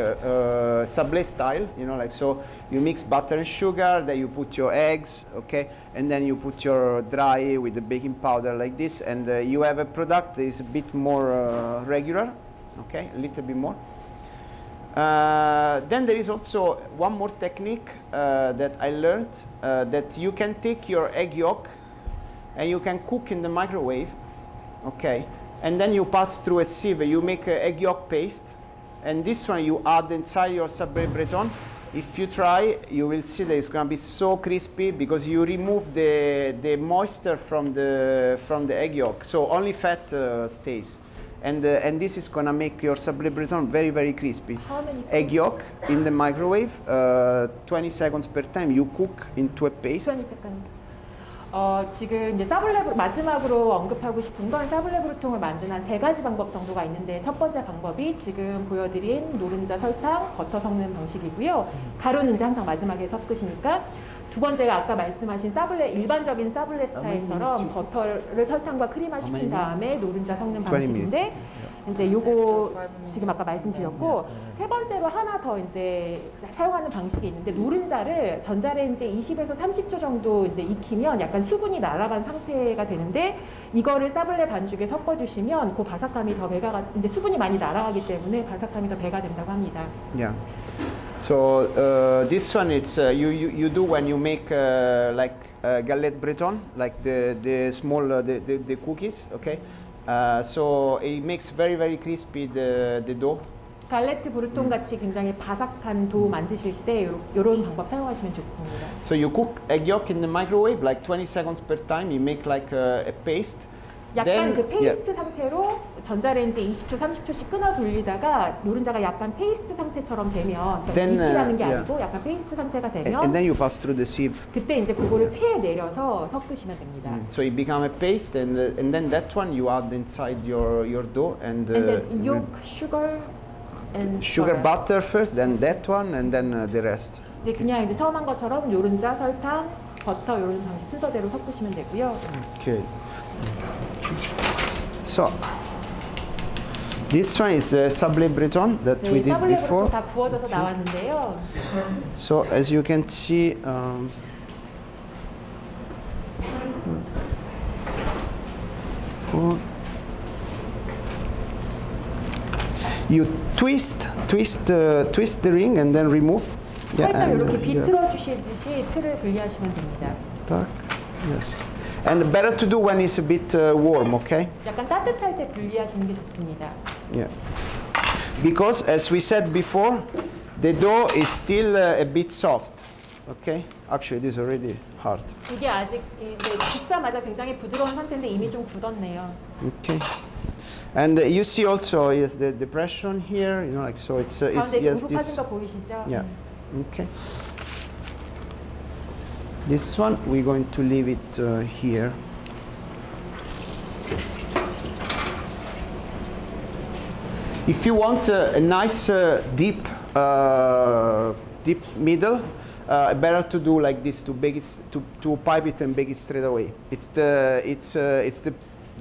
Sablé style, you know, like so. You mix butter and sugar, then you put your eggs, okay, and then you put your dry with the baking powder like this, and you have a product that is a bit more regular, okay, a little bit more. Then there is also one more technique that I learned, that you can take your egg yolk and you can cook in the microwave, okay, and then you pass through a sieve, you make an egg yolk paste, and this one you add inside your Sablé Breton. If you try, you will see that it's going to be so crispy because you remove the moisture from the egg yolk, so only fat stays. And this is going to make your Sablé Breton very, very crispy. How many egg yolk in the microwave, 20 seconds per time. You cook into a paste. 20 seconds. 지금 이제 사블레 마지막으로 언급하고 싶은 건 사블레 브루통을 만드는 한 3가지 방법 정도가 있는데 첫 번째 방법이 지금 보여드린 노른자, 설탕, 버터 섞는 방식이고요. 가루는 이제 항상 마지막에 섞으시니까. 두 번째가 아까 말씀하신 사블레, 일반적인 사블레 스타일처럼 버터를 설탕과 크림화 시킨 다음에 노른자 섞는 방식인데 이제 요거 지금 아까 말씀드렸고 세 번째로 하나 더 이제 사용하는 방식이 있는데 노른자를 전자레인지에 20에서 30초 정도 이제 익히면 약간 수분이 날아간 상태가 되는데 이거를 사블레 반죽에 섞어주시면 그 바삭함이 더 배가 이제 수분이 많이 날아가기 때문에 바삭함이 더 배가 된다고 합니다. Yeah. So this one it's you do when you make like galette breton, like the small the cookies, okay? So it makes very, very crispy the dough. 갈레트 브루통 같이 굉장히 바삭한 도 만드실 때 이런 방법 사용하시면 좋습니다. So you cook egg yolk in the microwave like 20 seconds per time. You make like a paste. 약간 Then, 그 페이스트 상태로 전자레인지 20초, 30초씩 끊어 돌리다가 노른자가 약간 페이스트 상태처럼 되면 익히라는 게 아니고 약간 페이스트 상태가 되면 and then you pass through the sieve. 그때 이제 그거를 체에 내려서 섞으시면 됩니다. So it become a paste, and then that one you add inside your dough and then yolk, sugar, and butter first, then that one, and then the rest. 네, 그냥 이제 처음 한 것처럼 노른자, 설탕, 버터 이런 방식 순서대로 섞으시면 되고요. Okay. So this one is Sablé Breton that we did before. 다 구워져서 나왔는데요. So as you can see, you twist the ring and then remove. 살짝 이렇게 비틀어 주시듯이 틀을 분리하시면 됩니다. Yes. And better to do when it's a bit warm, okay? 약간 따뜻할 때 분리하시는 게 좋습니다. Yeah. Because as we said before, the dough is still a bit soft, okay? Actually, this is already hard. 이게 아직 이제 굽자마자 굉장히 부드러운 상태인데 이미 좀 굳었네요. Okay. And you see also is the depression here, you know, like so. It's yes this. 거 보이시죠? Yeah. Okay. This one we're going to leave it here. If you want a nice deep middle, better to do like this to bake it to pipe it and bake it straight away. It's the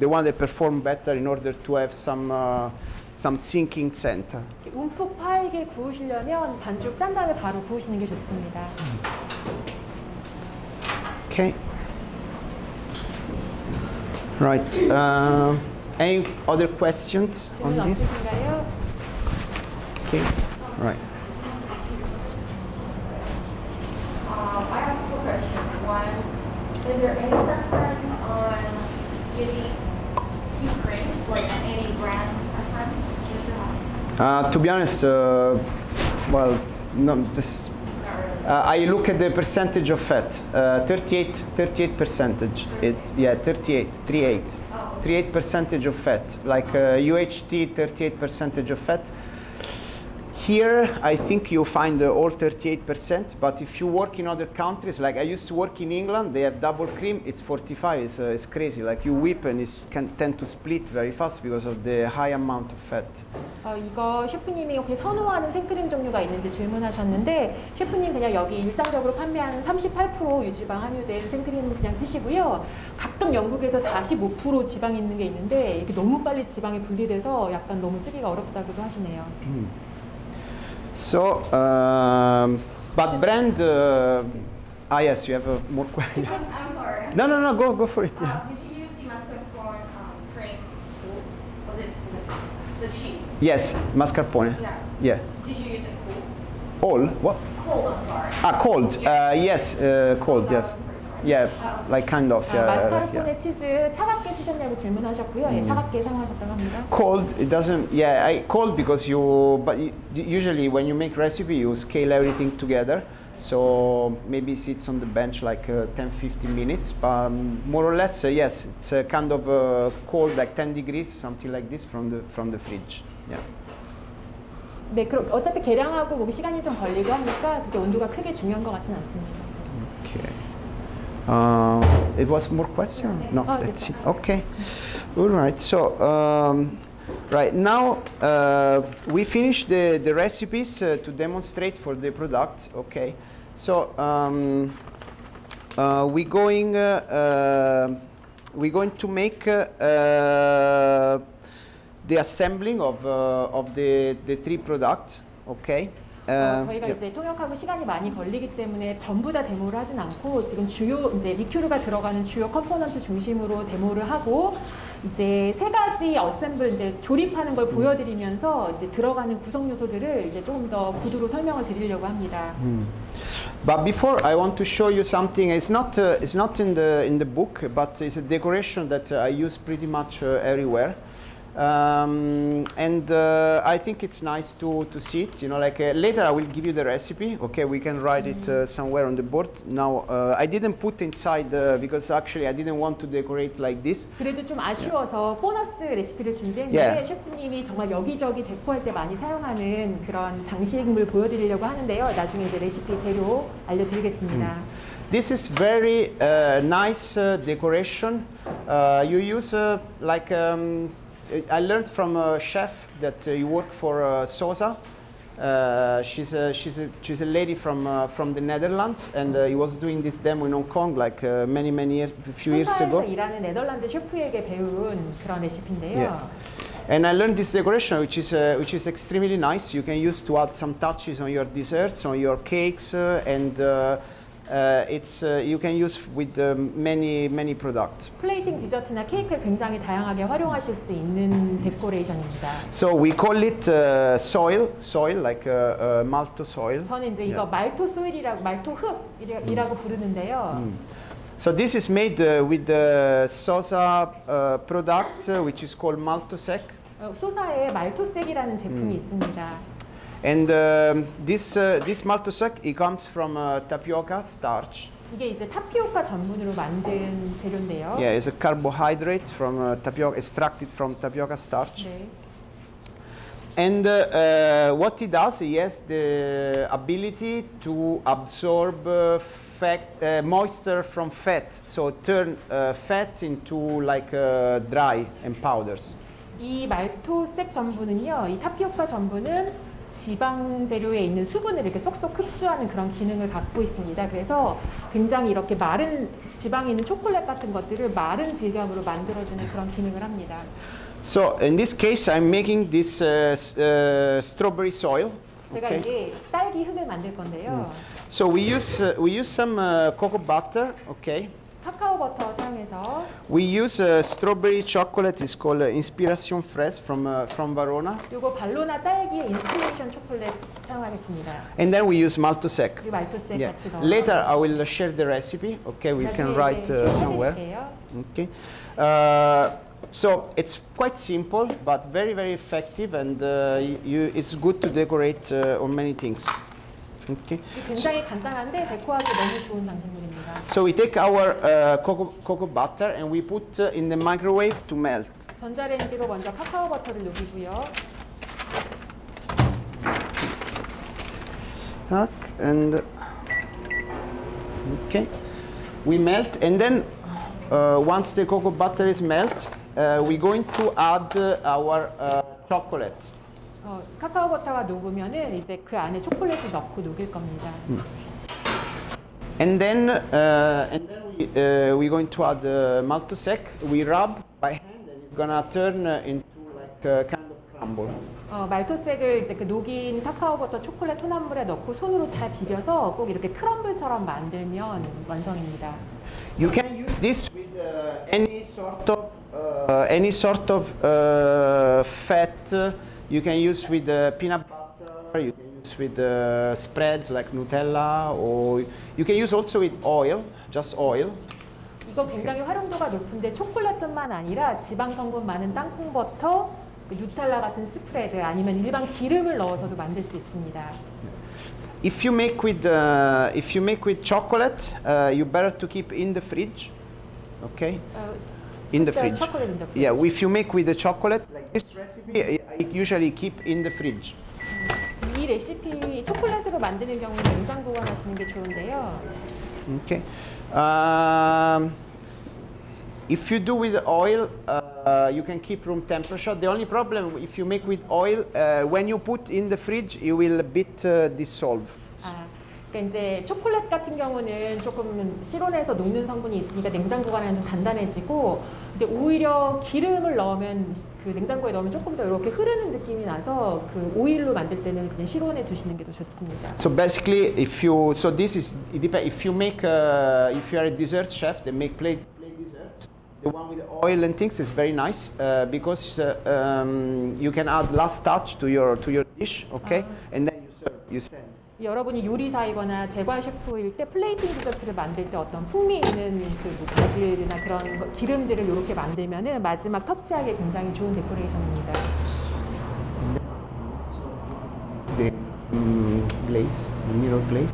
one that perform better in order to have some sinking center. 움푹 파이게 구우시려면 반죽 짠 다음에 바로 구우시는 게 좋습니다. Okay. Right. Any other questions on 질문 this? 없으신가요? Okay. Right. I Is there any preference on getting cream, like any brand preference? To be honest, well, no, this. I look at the percentage of fat. 38 percentage. It's 38 percentage of fat. Like UHT, 38 percentage of fat. Here, I think you find all 38%, but if you work in other countries, like I used to work in England, they have double cream, it's 45, it's crazy. Like you whip and it can tend to split very fast because of the high amount of fat. 이거 셰프님이 혹시 선호하는 생크림 종류가 있는지 질문하셨는데 셰프님 그냥 여기 일상적으로 판매하는 38% 유지방 함유된 생크림 그냥 쓰시고요. 가끔 영국에서 45% 지방 있는 게 있는데 이게 너무 빨리 지방이 분리돼서 약간 너무 쓰기가 어렵다고도 하시네요. So, but brand, yes, you have more questions. I'm sorry. No, go for it. Yeah. Did you use the mascarpone cream? Was it the cheese? Yes, mascarpone. Yeah. Yeah. Did you use it cool? All? What? Cold, I'm sorry. Cold. Yeah. Yes, cold, yes. Yeah, like kind of. 마스카르포네 치즈 차갑게 쓰셨냐고 질문하셨고요. 예, 차갑게 사용하셨다고 합니다. Cold, it doesn't. Yeah, cold because usually when you make recipe, you scale everything together. So maybe it sits on the bench like 10-15 minutes, but more or less, yes, it's kind of cold, like 10 degrees, something like this from the fridge. Yeah. 네, 그럼 어차피 계량하고 뭐 시간이 좀 걸리고 하니까 그게 온도가 크게 중요한 것 같지는 않습니다. Okay. It was more question? No, that's it. Okay. All right. So, right now we finished the recipes to demonstrate for the product. Okay. So we're going to make the assembling of the three products. Okay. 저희가 이제 통역하고 시간이 많이 걸리기 때문에 전부 다 데모를 하진 않고 지금 주요 이제 리큐르가 들어가는 주요 컴포넌트 중심으로 데모를 하고 이제 세 가지 어셈블 이제 조립하는 걸 보여드리면서 이제 들어가는 구성 요소들을 이제 조금 더 구두로 설명을 드리려고 합니다. But before I want to show you something. It's not in the book, but it's a decoration that I use pretty much everywhere. And I think it's nice to see it, you know, like later I will give you the recipe. Okay, we can write it somewhere on the board. Now I didn't put inside because actually I didn't want to decorate like this. 그래도 좀 아쉬워서 보너스 레시피를 준비했는데 셰프님이 정말 여기저기 데코할 때 많이 사용하는 그런 장식물 보여드리려고 하는데요. 나중에 이제 레시피 재료 알려드리겠습니다. This is very nice decoration. You use like I learned from a chef that you work for Sosa. She's a lady from the Netherlands, and he was doing this demo in Hong Kong like many years, a few years ago. 일하는 네덜란드 셰프에게 배운 그런 레시피인데요. Yeah. And I learned this decoration, which is extremely nice. You can use to add some touches on your desserts, on your cakes, and you can use with many products. 플레이팅 디저트나 케이크를 굉장히 다양하게 활용하실 수 있는 데코레이션입니다. So we call it soil like malto soil. 저는 이제 이거 말토 소일이라고 말토 흙이라고 부르는데요. So this is made with the Sosa product, which is called maltosec. 소사의 말토색이라는 제품이 있습니다. And this maltosec, it comes from tapioca starch. 이게 이제 타피오카 전분으로 만든 재료인데요. Yeah, it's a carbohydrate from tapioca, extracted from tapioca starch. 네. And what it does, he has the ability to absorb moisture from fat, so turn fat into like dry and powders. 이 말토색 전분은요, 이 타피오카 전분은 지방 재료에 있는 수분을 이렇게 쏙쏙 흡수하는 그런 기능을 갖고 있습니다. 그래서 굉장히 이렇게 마른 지방이 있는 초콜릿 같은 것들을 마른 질감으로 만들어주는 그런 기능을 합니다. So in this case, I'm making this strawberry soil. 제가 Okay. 이게 딸기 흙을 만들 건데요. So we use some cocoa butter, okay, 카카오 버터 사용해서 We use strawberry chocolate. It's called Inspiration Fresh from Verona. 이거 발로나 딸기의 인스피레이션 초콜릿 사용하겠습니다. And then we use maltosec. 그리고 말토색 Yeah. 같이 넣어서 Later I will share the recipe. Okay, we can write somewhere. Okay. So it's quite simple, but very, very effective, and it's good to decorate on many things. Okay. 굉장히 간단한데 데코하기 너무 좋은 장식물입니다. So we take our cocoa butter and we put in the microwave to melt. 전자레인지로 먼저 카카오 버터를 녹이고요. And okay, we melt, and then once the cocoa butter is melt, we're going to add our chocolate. 카카오 버터가 녹으면은 이제 그 안에 초콜릿을 넣고 녹일 겁니다. And then we're going to add maltosec. We rub by hand, and it's gonna turn into like a kind of crumble. 말토색을 이제 그 녹인 카카오 버터 초콜릿 혼합물에 넣고 손으로 잘 비벼서 꼭 이렇게 크럼블처럼 만들면 완성입니다. You can use this with any sort of fat. You can use with peanut butter. You can use with spreads like Nutella, or you can use also with oil, just oil. 이거 굉장히 활용도가 높은데 초콜릿뿐만 아니라 지방 성분 많은 땅콩 버터, 누텔라 같은 스프레드 아니면 일반 기름을 넣어서도 만들 수 있습니다. If you make with chocolate, you better to keep in the fridge. Okay. In the fridge. Yeah, if you make with the chocolate, like this recipe, I usually keep in the fridge. 이 레시피 초콜릿으로 만드는 경우는 냉장 보관하시는 게 좋은데요. Okay. If you do with oil, you can keep room temperature. The only problem if you make with oil, when you put in the fridge, you will a bit dissolve. 그러니까 이제 초콜릿 같은 경우는 조금 실온에서 녹는 성분이 있으니까 냉장 보관하면 좀 단단해지고, 근데 오히려 기름을 넣으면 그 냉장고에 넣으면 조금 더 이렇게 흐르는 느낌이 나서 그 오일로 만들 때는 그냥 실온에 두시는 게 더 좋습니다. So basically, if you this is it depends. If you make if you are a dessert chef, they make plate desserts. The one with the oil and things is very nice because you can add last touch to your dish, okay, and then you serve. You stand. 여러분이 요리사이거나 제과 셰프일 때 플레이팅 디저트를 만들 때 어떤 풍미 있는 그 바질이나 그런 기름들을 이렇게 만들면은 마지막 터치하기 굉장히 좋은 데코레이션입니다. The glaze, the mirror glaze.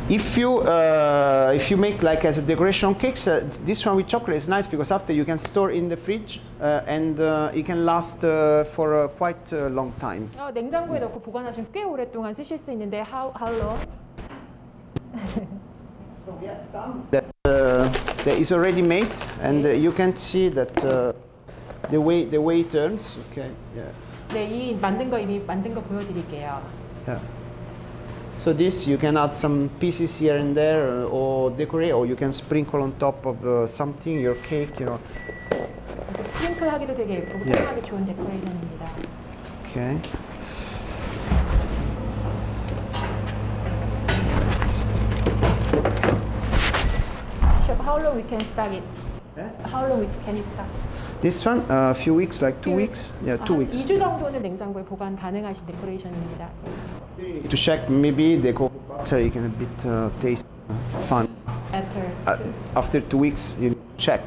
If you make like as a decoration cakes, this one with chocolate is nice because after you can store in the fridge and it can last for quite a long time. 냉장고에 넣고 보관하시면 꽤 오랫동안 쓰실 수 있는데 how long? So we have some that is already made, and you can see that the way it turns. Okay. Yeah. 네, 이 만든 거 이미 만든 거 보여드릴게요. Yeah. So this you can add some pieces here and there, or decorate, or you can sprinkle on top of something, your cake, you know. 스프링클하기도 되게 예쁘고 사용하기 좋은 데코레이션입니다. Okay. Chef, how long we can stack it? How long can it stack? This one, a few weeks, like 2 weeks. Yeah, 2 weeks. 2주 정도는 냉장고에 보관 가능하신 데코레이션입니다. To check, maybe the cocoa butter you can a bit taste fun. After 2 weeks, you check.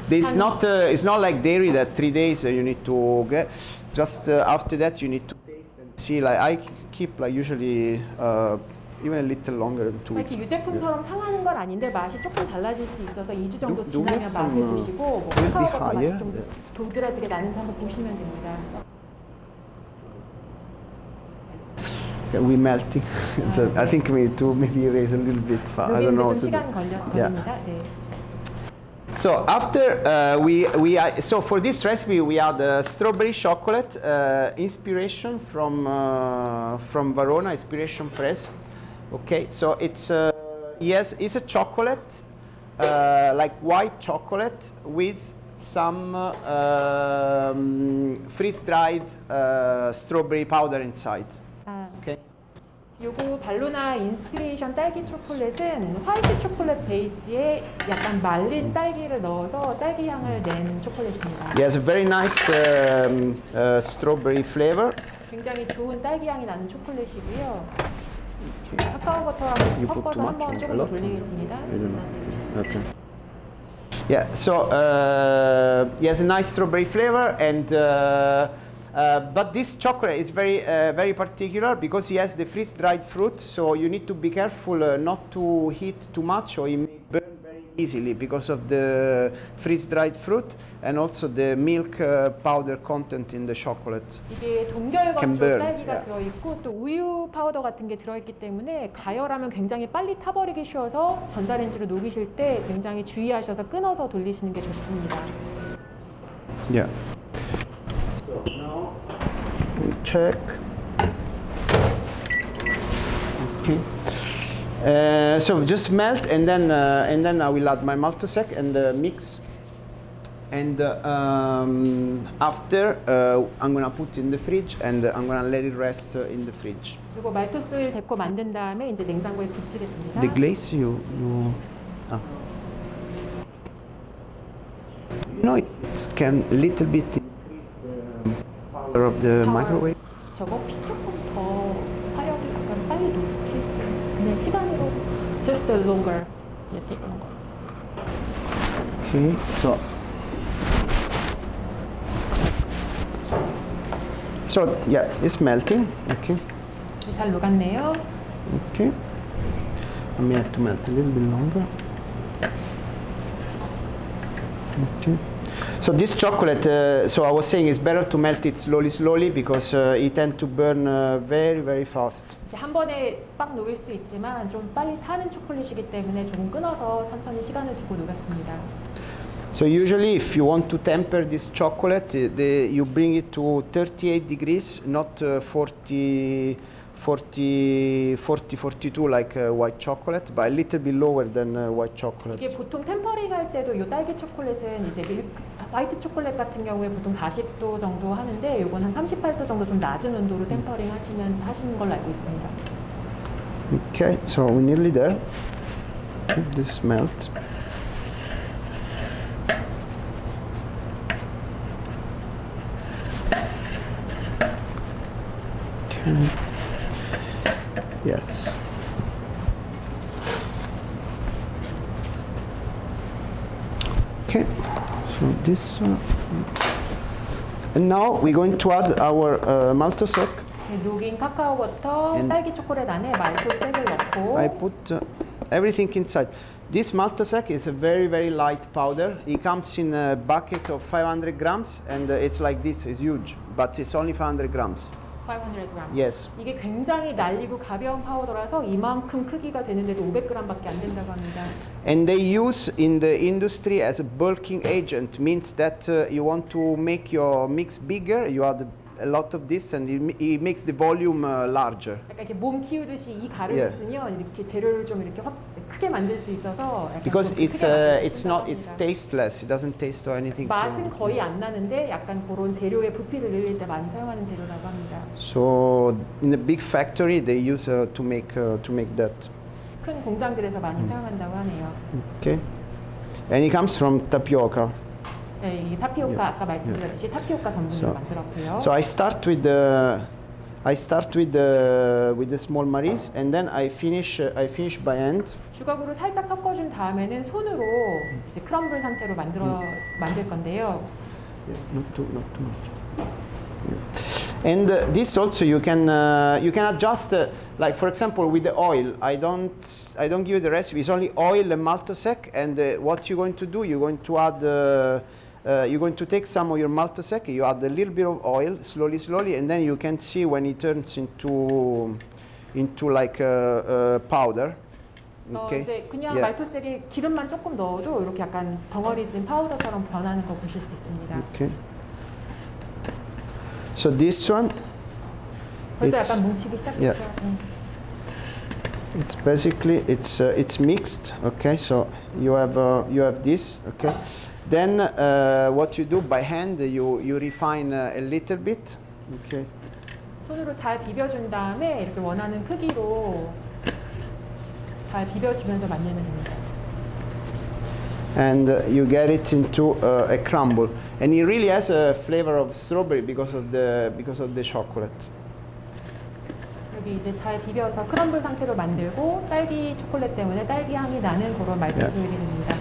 It's not like dairy that 3 days you need to get. Just after that you need to taste and see. Like I keep like usually even a little longer than 2 weeks. 유제품처럼 상하는 건 아닌데 맛이 조금 달라질 수 있어서 2주 정도 지나면 맛을 보시고 뭐 카카오버터 맛이 좀 도드라지게 나는지 한번 보시면 됩니다. Yeah, we're melting. So I think we need to maybe erase a little bit. I don't know what to do. 걸립니다. 네. So after so for this recipe we add strawberry chocolate inspiration from Verona, inspiration fresh. Okay, so it's yes, it's a chocolate like white chocolate with some freeze-dried strawberry powder inside. Okay. 요거 발로나 인스피레이션 딸기 초콜릿은 화이트 초콜릿 베이스에 약간 말린 딸기를 넣어서 딸기 향을 낸 초콜릿입니다. It has a very nice strawberry flavor. 굉장히 좋은 딸기 향이 나는 초콜릿이고요. 카카오 버터랑 You put 섞어서 too much 한번 or 조금 a 더 lot? 돌리겠습니다. I don't know. Okay. Yeah, so it has a nice strawberry flavor, and but this chocolate is very particular because it has the freeze-dried fruit. So you need to be careful not to heat too much, or it may burn very easily because of the freeze-dried fruit and also the milk powder content in the chocolate. 이게 동결건조 Can burn, 딸기가 yeah. 들어있고 또 우유 파우더 같은 게 들어있기 때문에 가열하면 굉장히 빨리 타버리기 쉬워서 전자레인지로 녹이실 때 굉장히 주의하셔서 끊어서 돌리시는 게 좋습니다. Yeah. So now we check. Okay. So just melt, and then I will add my maltosec and mix. And after I'm gonna put in the fridge, and I'm gonna let it rest in the fridge. 그리고 말토스를 데코 만든 다음에 이제 냉장고에 붙이겠습니다. The glaze you know, it can little bit increase the power of the microwave. 저거 피 조금 더 화력이 약간 빨리 녹게 그냥 시간으로 just longer. Yeah, take longer. Okay, so yeah, it's melting. Okay, 잘 녹았네요. okay. I may have to melt a little bit longer. Okay. So this chocolate, so I was saying it's better to melt it slowly because it tends to burn very fast. 한 번에 빡 녹일 수도 있지만 좀 빨리 타는 초콜릿이기 때문에 조금 끊어서 천천히 시간을 두고 녹였습니다. So usually if you want to temper this chocolate, you bring it to 38 degrees, not 42 like white chocolate, but a little bit lower than white chocolate. 이게 보통 템퍼링 할 때도 이 딸기 초콜릿은 이제 화이트 초콜릿 같은 경우에 보통 40도 정도 하는데 이건 한 38도 정도 좀 낮은 온도로 템퍼링 하시는 걸로 알고 있습니다. Okay, so we're nearly there. Okay, this melts. Okay. Yes. Okay, so this one. And now we're going to add our maltosec. 녹인 카카오 버터, 딸기 초콜릿 안에 말토색을 넣고 I put everything inside. This maltosec is a very light powder. It comes in a bucket of 500 grams, and it's like this. It's huge, but it's only 500 grams. 500g. Yes. 이게 굉장히 날리고 가벼운 파우더라서 이만큼 크기가 되는데도 500g밖에 안 된다고 합니다. And they use in the industry as a bulking agent. Means that you want to make your mix bigger. You add a lot of this, and it makes the volume larger. 약간 이렇게 몸 키우듯이 이 가루를 Yeah. 쓰면 이렇게 재료를 좀 이렇게 크게 만들 수 있어서 약간 Because 좀 크게 만들 수 it's 있다고 합니다. tasteless. It doesn't taste or anything. 맛은 거의 안 나는데 약간 그런 재료의 부피를 늘릴 때 많이 사용하는 재료라고 합니다. So in a big factory, they use to make that. 큰 공장들에서 많이 사용한다고 하네요. Okay, and it comes from tapioca. 네, 이 타피오카 아까 말씀드렸듯이 타피오카 전분으로 만들었고요. So I start with the small maris, and then I finish by hand. 주걱으로 살짝 섞어준 다음에는 손으로 이제 크럼블 상태로 만들 건데요. Not too much. And this also you can adjust. Like for example, with the oil, I don't give you the recipe. It's only oil and maltosec. And what you're going to do, you're going to add. You're going to take some of your maltosec. You add a little bit of oil, slowly, and then you can see when it turns into like powder. Okay. 이제 그냥 Yeah. 말토색에 기름만 조금 넣어도 이렇게 약간 덩어리진 파우더처럼 변하는 거 보실 수 있습니다. Okay. So this one. 벌써 it's- 약간 뭉치기 시작했죠. yeah. It's basically it's mixed. Okay, so you have this. Okay, then what you do by hand, you refine a little bit. Okay, 손으로 잘 비벼준 다음에 이렇게 원하는 크기로 잘 비벼주면서 만들면 됩니다. And you get it into a crumble, and it really has a flavor of strawberry because of the chocolate. 여기 이제 잘 비벼서 크럼블 상태로 만들고 딸기 초콜릿 때문에 딸기 향이 나는 그런 말씀드리게 됩니다.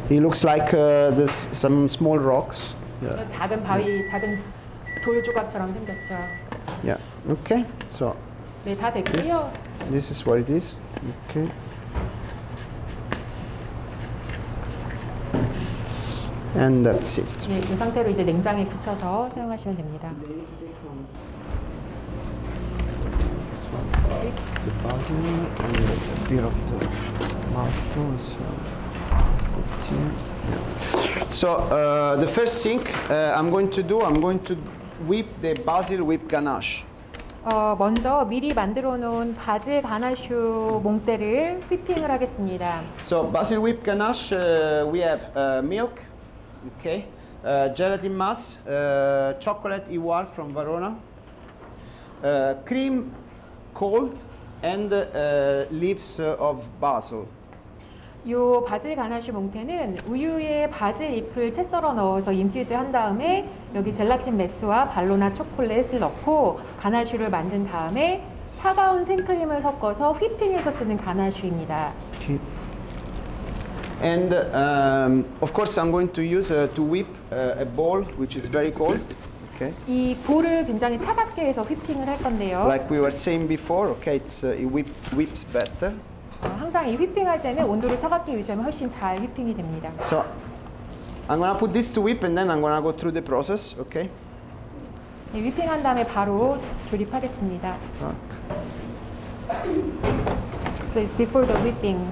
It looks like there's some small rocks. Yeah. 작은 바위, 작은 돌 조각처럼 생겼죠. Yeah. Okay. So. 네, 다 됐고요. This is what it is. Okay. And that's it. 네, 이 상태로 이제 냉장에 굳혀서 사용하시면 됩니다. The basil and a bit of the tomato. So the first thing I'm going to whip the basil with ganache. 먼저 미리 만들어 놓은 바질 가나슈 몽테를 휘핑을 하겠습니다. So basil whip ganache, we have milk, okay, gelatin mass, chocolate Iwar from Verona, cream cold, and leaves of basil. 요 바질 가나슈 몽테는 우유에 바질 잎을 채 썰어 넣어서 인퓨즈 한 다음에 여기 젤라틴 메스와 발로나 초콜릿을 넣고 가나슈를 만든 다음에 차가운 생크림을 섞어서 휘핑해서 쓰는 가나슈입니다. And of course I'm going to use to whip a bowl which is very cold. Okay. 이 볼을 굉장히 차갑게 해서 휘핑을 할 건데요. Like we were saying before, okay, it whips better. 항상 이 휘핑할 때는 온도를 차갑게 유지하면 훨씬 잘 휘핑이 됩니다. So I'm gonna put this to whip and then I'm gonna go through the process, okay? 네, 휘핑한 다음에 바로 조립하겠습니다. So it's before the whipping.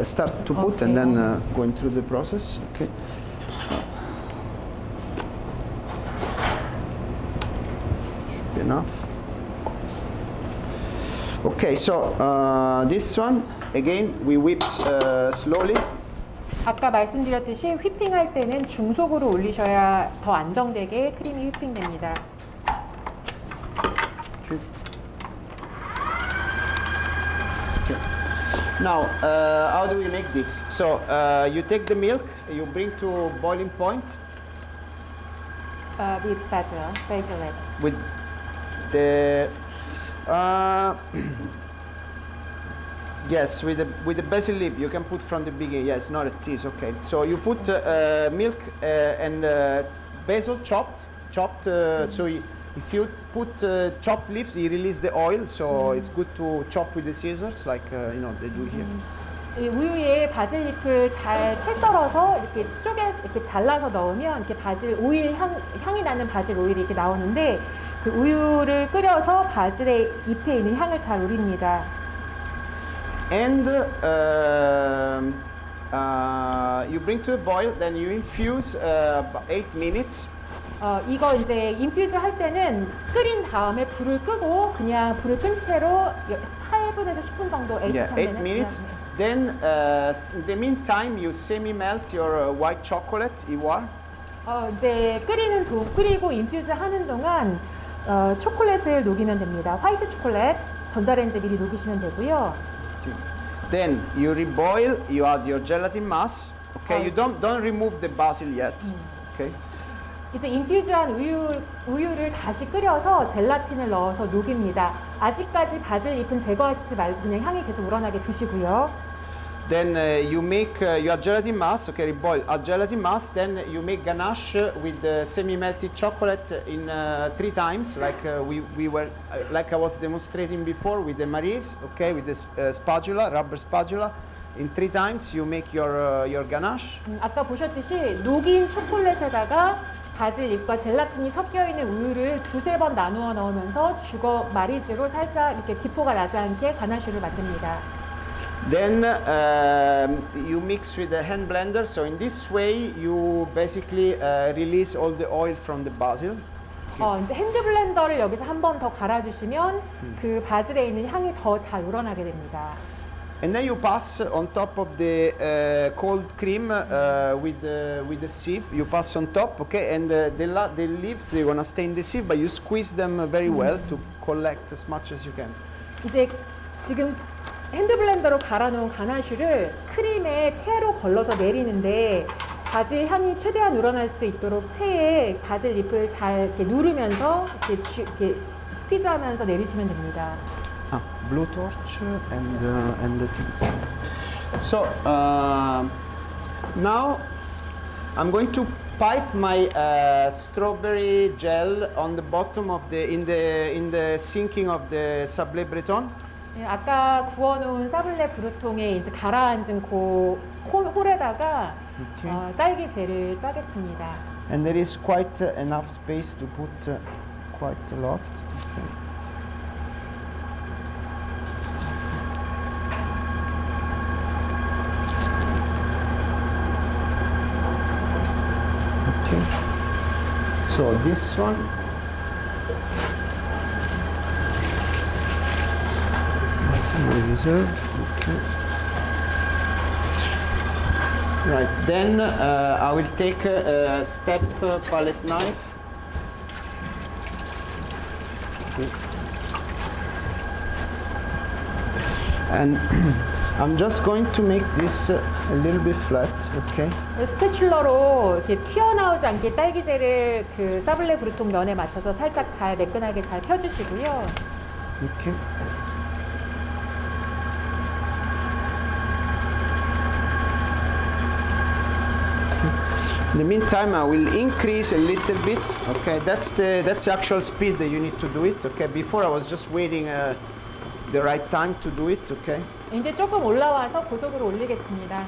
Start to put and then going through the process, okay? Should be enough. Okay, so this one again we whip slowly. 아까 말씀드렸듯이 휘핑할 때는 중속으로 올리셔야 더 안정되게 크림이 휘핑됩니다. Okay. Now, how do we make this? So you take the milk, you bring to boiling point. With basil leaves. With the yes, with the basil leaf you can put from the beginning. Yes, not a tease. Okay, so you put milk and basil chopped. So if you put chopped leaves, you release the oil. So it's good to chop with the scissors, like you know they do here. 이 우유에 바질 잎을 잘 채 썰어서 이렇게 이렇게 잘라서 넣으면 이렇게 바질 오일 향이 나는 바질 오일이 이렇게 나오는데 그 우유를 끓여서 바질의 잎에 있는 향을 잘 우립니다. And you bring to a boil, then you infuse 8 minutes. 이거 이제 인퓨즈 할 때는 끓인 다음에 불을 끄고 그냥 불을 끈 채로 8분에서 10분 정도 8 minutes. Then in the meantime you semi-melt your white chocolate, Iwar. 이제 끓이고 인퓨즈 하는 동안 초콜릿을 녹이면 됩니다. 화이트 초콜릿 전자레인지에 미리 녹이시면 되고요. Then you reboil, you add your gelatin mass. Okay, you don't remove the basil yet. Okay. 이제 인퓨즈한 우유를 다시 끓여서 젤라틴을 넣어서 녹입니다. 아직까지 바질 잎은 제거하시지 말고 그냥 향이 계속 우러나게 두시고요. Then you make your gelatin mass. Okay, reboil. Add gelatin mass. Then you make ganache with the semi-melted chocolate in 3 times, like we were, like I was demonstrating before with the Maries. Okay, with the spatula, rubber spatula. In 3 times you make your ganache. 아까 보셨듯이 녹인 초콜릿에다가 바질 잎과 젤라틴이 섞여 있는 우유를 2-3번 나누어 넣으면서 주거 마리즈로 살짝 이렇게 기포가 나지 않게 가나슈를 만듭니다. Then you mix with the hand blender. So in this way you basically release all the oil from the basil. 이제 핸드 블렌더를 여기서 한 번 더 갈아주시면 그 바질에 있는 향이 더 잘 우러나게 됩니다. And then you pass on top of the cold cream with the sieve. You pass on top, okay? And the leaves, they're gonna stay in the sieve, but you squeeze them very well to collect as much as you can. 이제 지금 핸드블렌더로 갈아놓은 가나슈를 크림에 채로 걸러서 내리는데 바질 향이 최대한 우러날 수 있도록 채에 바질 잎을 잘 이렇게 누르면서 이렇게 스퀴즈하면서 내리시면 됩니다. Blue torch and the things. So now I'm going to pipe my strawberry gel on the bottom of in the sinking of the sablé breton. 네, 아까 구워놓은 사블레 브루통에 이제 가라앉은 홀에다가 딸기 젤을 짜겠습니다. And there is quite enough space to put quite a lot. Okay. Okay. So this one. Reserve. Okay. Right, then I will take a step palette knife. Okay. And I'm just going to make this a little bit flat, okay? 스패츌러로 이렇게 튀어나오지 않게 딸기젤을 그 사블레 브루통 면에 맞춰서 살짝 잘 매끈하게 잘 펴주시고요. Okay. In the meantime, I will increase a little bit. Okay, that's the actual speed that you need to do it. Okay, before I was just waiting the right time to do it. Okay. 이제 조금 올라와서 고속으로 올리겠습니다.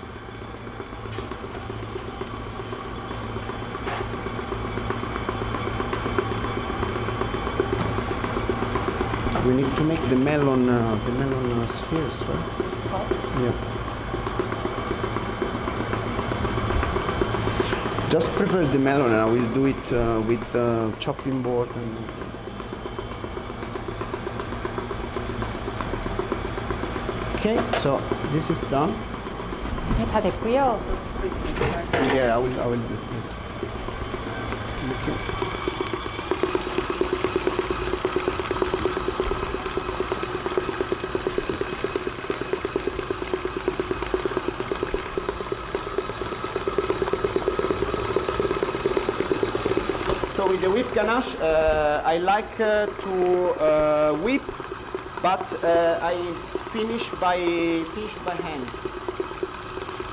We need to make the melon spheres, right? Yeah. Just prepare the melon and I will do it with the chopping board. Okay, so this is done. 네, 다 됐고요. Yeah, I will do it. Okay. So with the whipped ganache, I like to whip, but I finish by hand,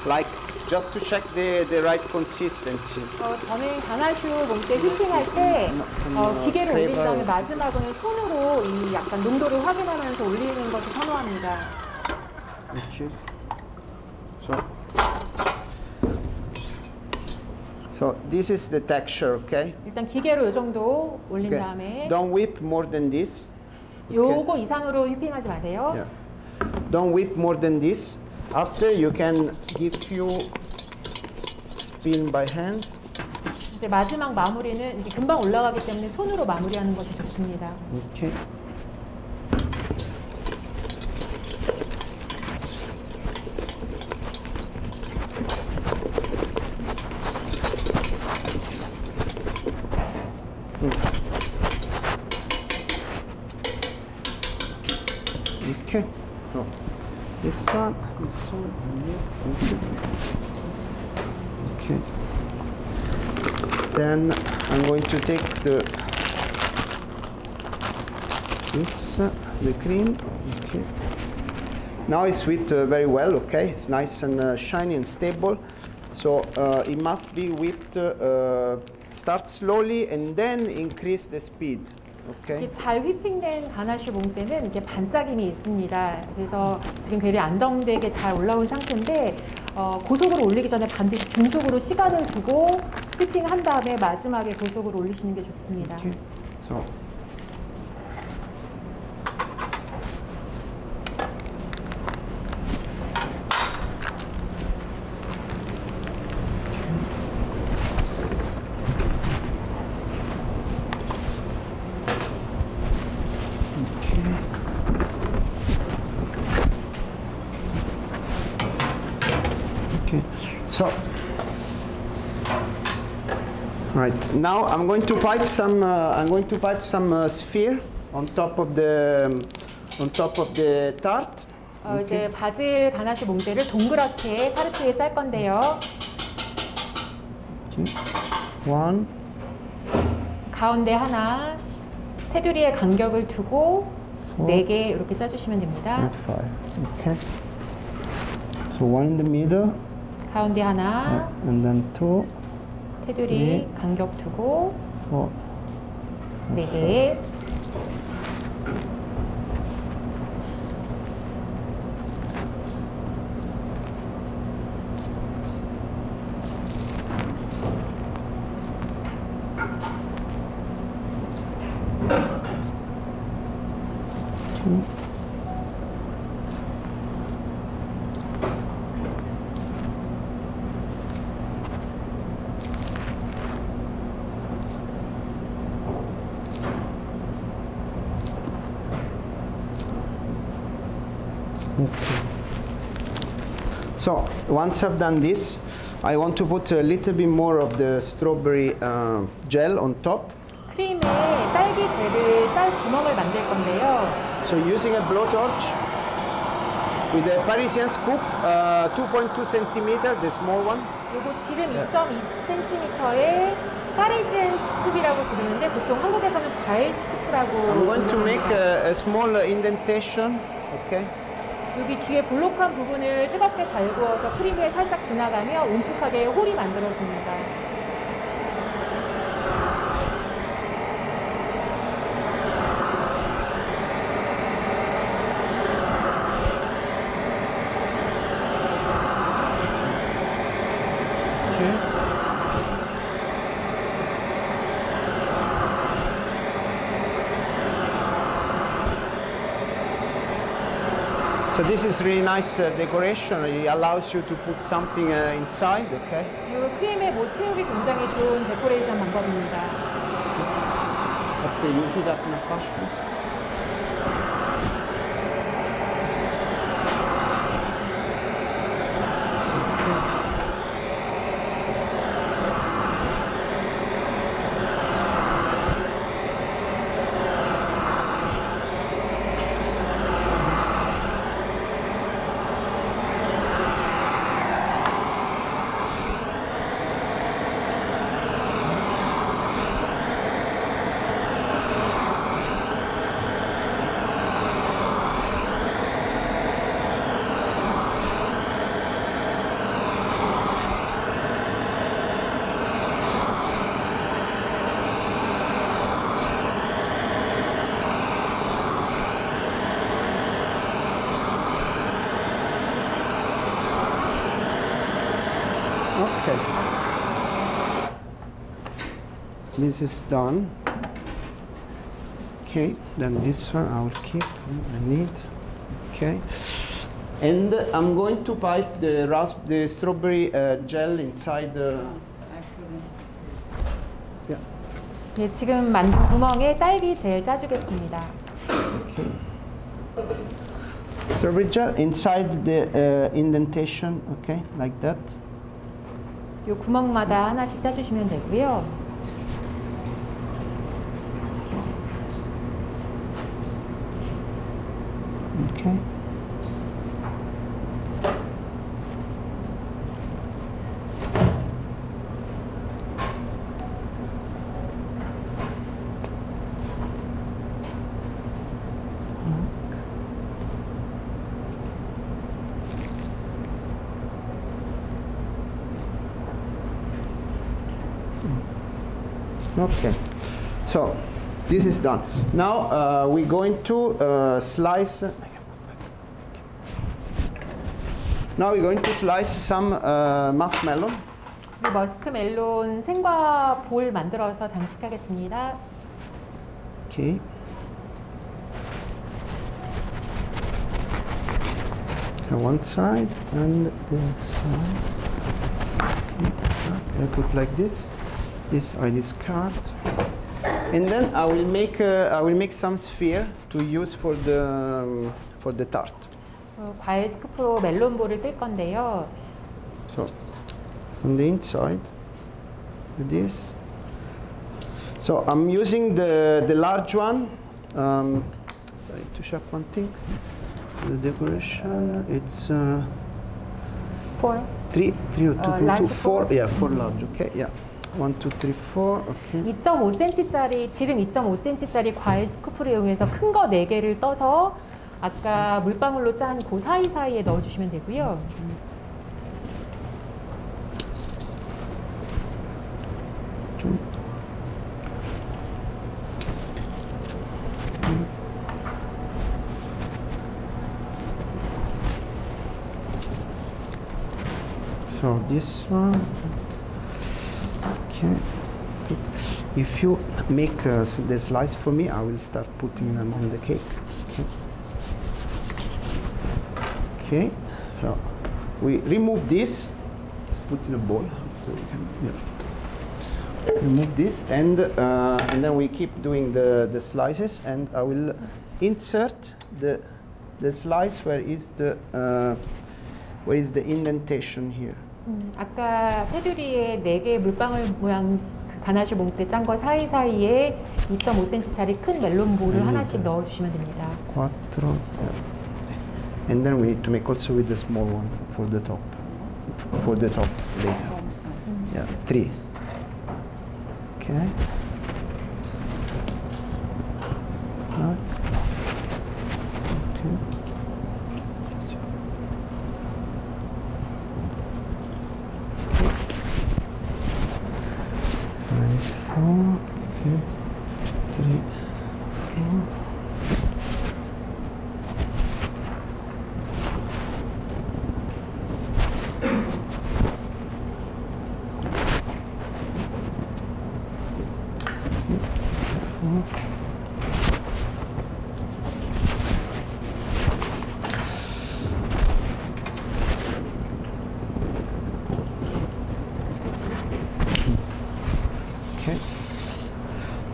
like just to check the right consistency. 저는 가나슈 몽때 휘핑할 때 기계를 올린 다음에 마지막으로는 손으로 이 약간 농도를 확인하면서 올리는 것을 선호합니다. Okay. So this is the texture, okay? 일단 기계로 이 정도 올린 Okay. 다음에 Don't whip more than this. 요거 이상으로 휘핑하지 마세요. Yeah. Don't whip more than this. After you can give few spin by hand. 이제 마지막 마무리는 이제 금방 올라가기 때문에 손으로 마무리하는 것이 좋습니다. Okay. Okay. So this one, okay. Then I'm going to take the cream. Okay. Now it's whipped very well. Okay, it's nice and shiny and stable. So it must be whipped. Start slowly and then increase the speed. Okay. 이게 잘 휘핑된 가나슈 몽때는 이렇게 반짝임이 있습니다. 그래서 지금 굉장히 안정되게 잘 올라온 상태인데 고속으로 올리기 전에 반드시 중속으로 시간을 두고 휘핑한 다음에 마지막에 고속으로 올리시는 게 좋습니다. Okay. So. Okay, so right now I'm going to pipe some sphere on top of the tart. 이제 바질 가나슈 몽테를 동그랗게 타르트에 짤 건데요. Okay. One. 가운데 하나, 테두리에 간격을 두고 4개 이렇게 짜주시면 됩니다. And 5. Okay. So one in the middle. 가운데 하나, And then 2. 테두리 간격 두고 4. 4개. Okay. So once I've done this, I want to put a little bit more of the strawberry gel on top. 크림에 딸기 젤을 짤 구멍을 만들 건데요. So using a blowtorch with a Parisian scoop, 2.2 centimeter, the small one. 요거 지름 2.2cm의 파리지엔 스쿱이라고 부르는데 보통 한국에서는 과일 스쿠프라고 I'm going to make 부르는데 a small indentation. Okay. 여기 뒤에 볼록한 부분을 뜨겁게 달구어서 크림 위에 살짝 지나가며 움푹하게 홀이 만들어집니다. So this is really nice decoration. It allows you to put something inside. Okay. 이 크림에 뭐 채우기 굉장히 좋은 데코레이션 방법입니다. After you heat up my parchment. Okay. This is done. Okay, then this one I will keep. I need. Okay. And I'm going to pipe the strawberry gel inside the. Yeah. 예, 지금 만든 구멍에 딸기 젤 짜주겠습니다. Okay. Strawberry gel inside the indentation. Okay, like that. 이 구멍마다 하나씩 짜주시면 되고요. Okay. Okay, so this is done. Now we're going to slice. Now we're going to slice some muskmelon. 이 머스크 멜론 생과 볼 만들어서 장식하겠습니다. Okay. So one side and the side. Okay, I put like this. This I discard, and then I will make some sphere to use for the tart. 과일 스쿠프로 멜론 볼을 뜰 건데요. So from the inside, with this. So I'm using the large one. Sorry, to check one thing. The decoration, it's 4. 3 or 2, large 4. 4? Yeah, 4 large. Okay, yeah. 1, 2, 3, 4. Okay. 2.5cm짜리 지름 2.5cm짜리 과일 스쿠프를 이용해서 큰 거 4개를 떠서 아까 물방울로 짠 그 사이사이에 넣어주시면 되고요. So this one, okay. If you make the slice for me, I will start putting them on the cake. Okay. So we remove this. Let's put in a bowl. So we can, yeah. Remove this, and then we keep doing the slices, and I will insert the slice where is the indentation here. 아까 테두리에 4개의 물방울 모양 가나슈 몽테 짠 거 사이사이에 2.5cm짜리 큰 멜론 볼을 하나씩 넣어주시면 됩니다. 4. And then we need to make also with the small one for the top. For the top later. Yeah, 3. Okay.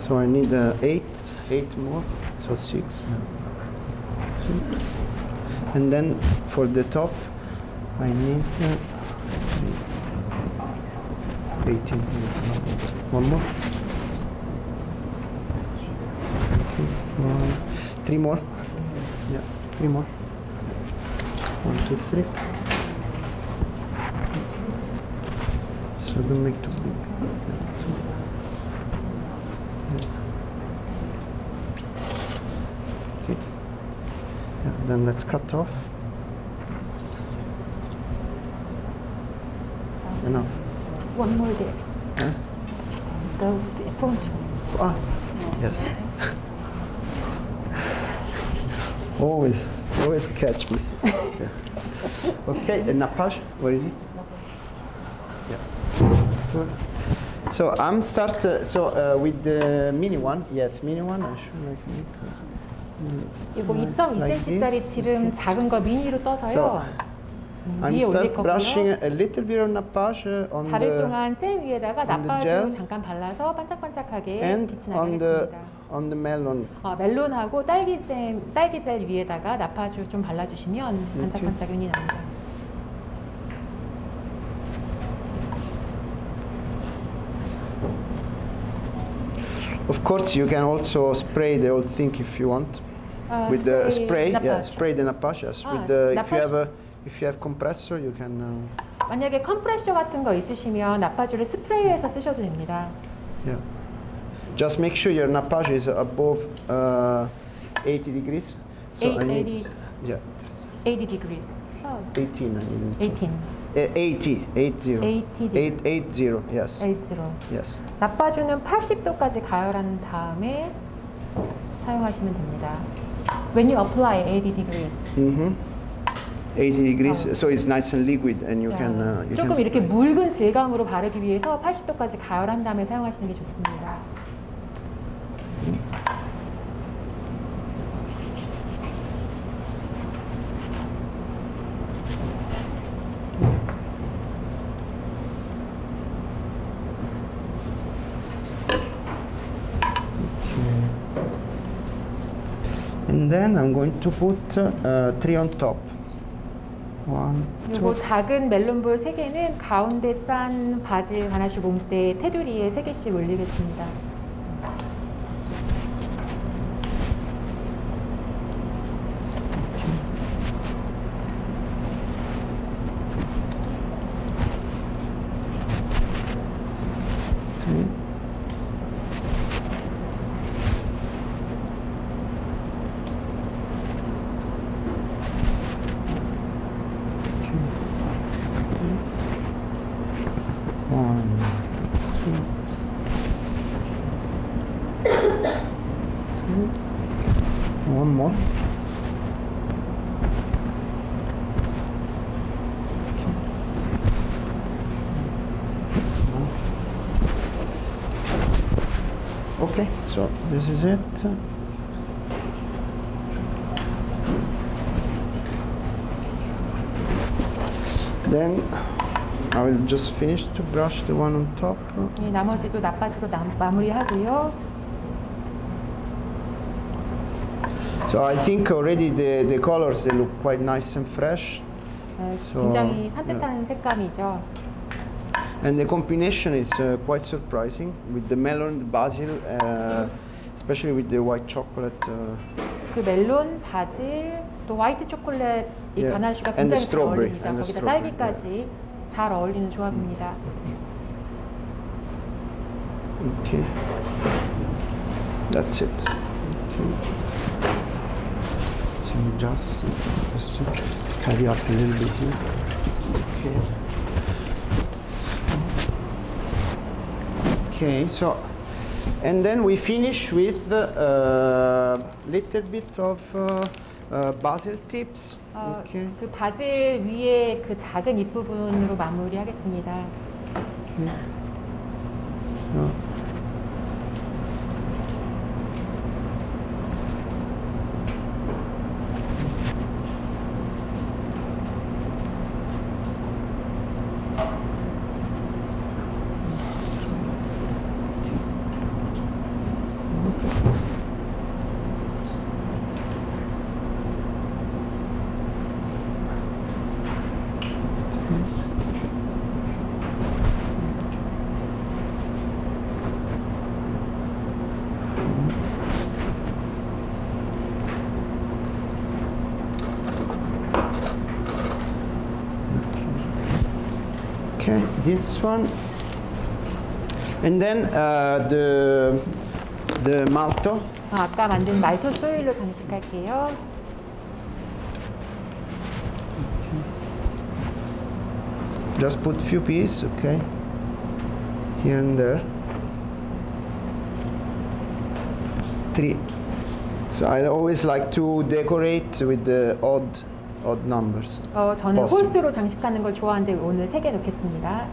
So I need 8 more, so 6. And then for the top, I need 18. One more. Okay. 3 more. Yeah, 3 more. 1, 2, 3. So don't make too big. Then let's cut off. Enough. One more there. Huh? The front. Ah, yes. always catch me. Yeah. Okay, and nappage, where is it? Yeah. So I'm with the mini one. Yes, mini one. I should make. 이거 2.2cm짜리 지름 작은 거 미니로 떠서요. I'm start brushing a little bit of nappage on 자를 동안 잼 위에다가 나빠주 잠깐 발라서 반짝반짝하게 빛이 나게 하겠습니다. On the melon. 멜론하고 딸기젤 위에다가 나빠주 좀 발라주시면 반짝반짝 윤이 납니다. Of course, you can also spray the whole thing if you want. With the spray, yeah, spray the nappage. Yes. With the if you have compressor, you can. 만약에 컴프레셔 같은 거 있으시면 나빠주를 스프레이해서 쓰셔도 됩니다. Yeah. Just make sure your nappage is above 80 degrees. So 80 degrees. 18. 18. 80. 80. Yes. 80. Yes. 나빠주는 80도까지 가열한 다음에 사용하시면 됩니다. When you apply 80 degrees. 80 degrees, so it's nice and liquid, and you can. 조금 이렇게 묽은 질감으로 바르기 위해서 80도까지 가열한 다음에 사용하시는 게 좋습니다. And then I'm going to put 3 on top. 1, 2. 그리고 작은 멜론볼 3개는 가운데 짠 바질 가나슈 몽대 테두리에 3개씩 올리겠습니다. One more. Okay, so this is it. Then I will just finish to brush the one on top. 네, 나머지도 나빠지로 마무리하고요. So I think already the colors they look quite nice and fresh. 굉장히 산뜻한 색감이죠. And the combination is quite surprising with the melon, the basil, especially with the white chocolate. 그 멜론, 바질, 또 화이트 초콜릿 이 Yeah. 가나슈가 And the 굉장히 잘 strawberry. 어울립니다. And the 거기다 strawberry. 딸기까지 잘 어울리는 조합입니다. Okay, that's it. Okay. So just tidy up a little bit here. Okay. Okay, so and then we finish with a little bit of basil tips. Okay. 그 바질 위에 그 작은 잎부분으로 마무리하겠습니다. Okay. So. Okay, this one, and then the malto. 아까 만든 말토 소일로 장식할게요. Just put few pieces, okay, here and there. 3. So I always like to decorate with the odd numbers. 저는 possible. 홀수로 장식하는 걸 좋아하는데 오늘 3개 넣겠습니다.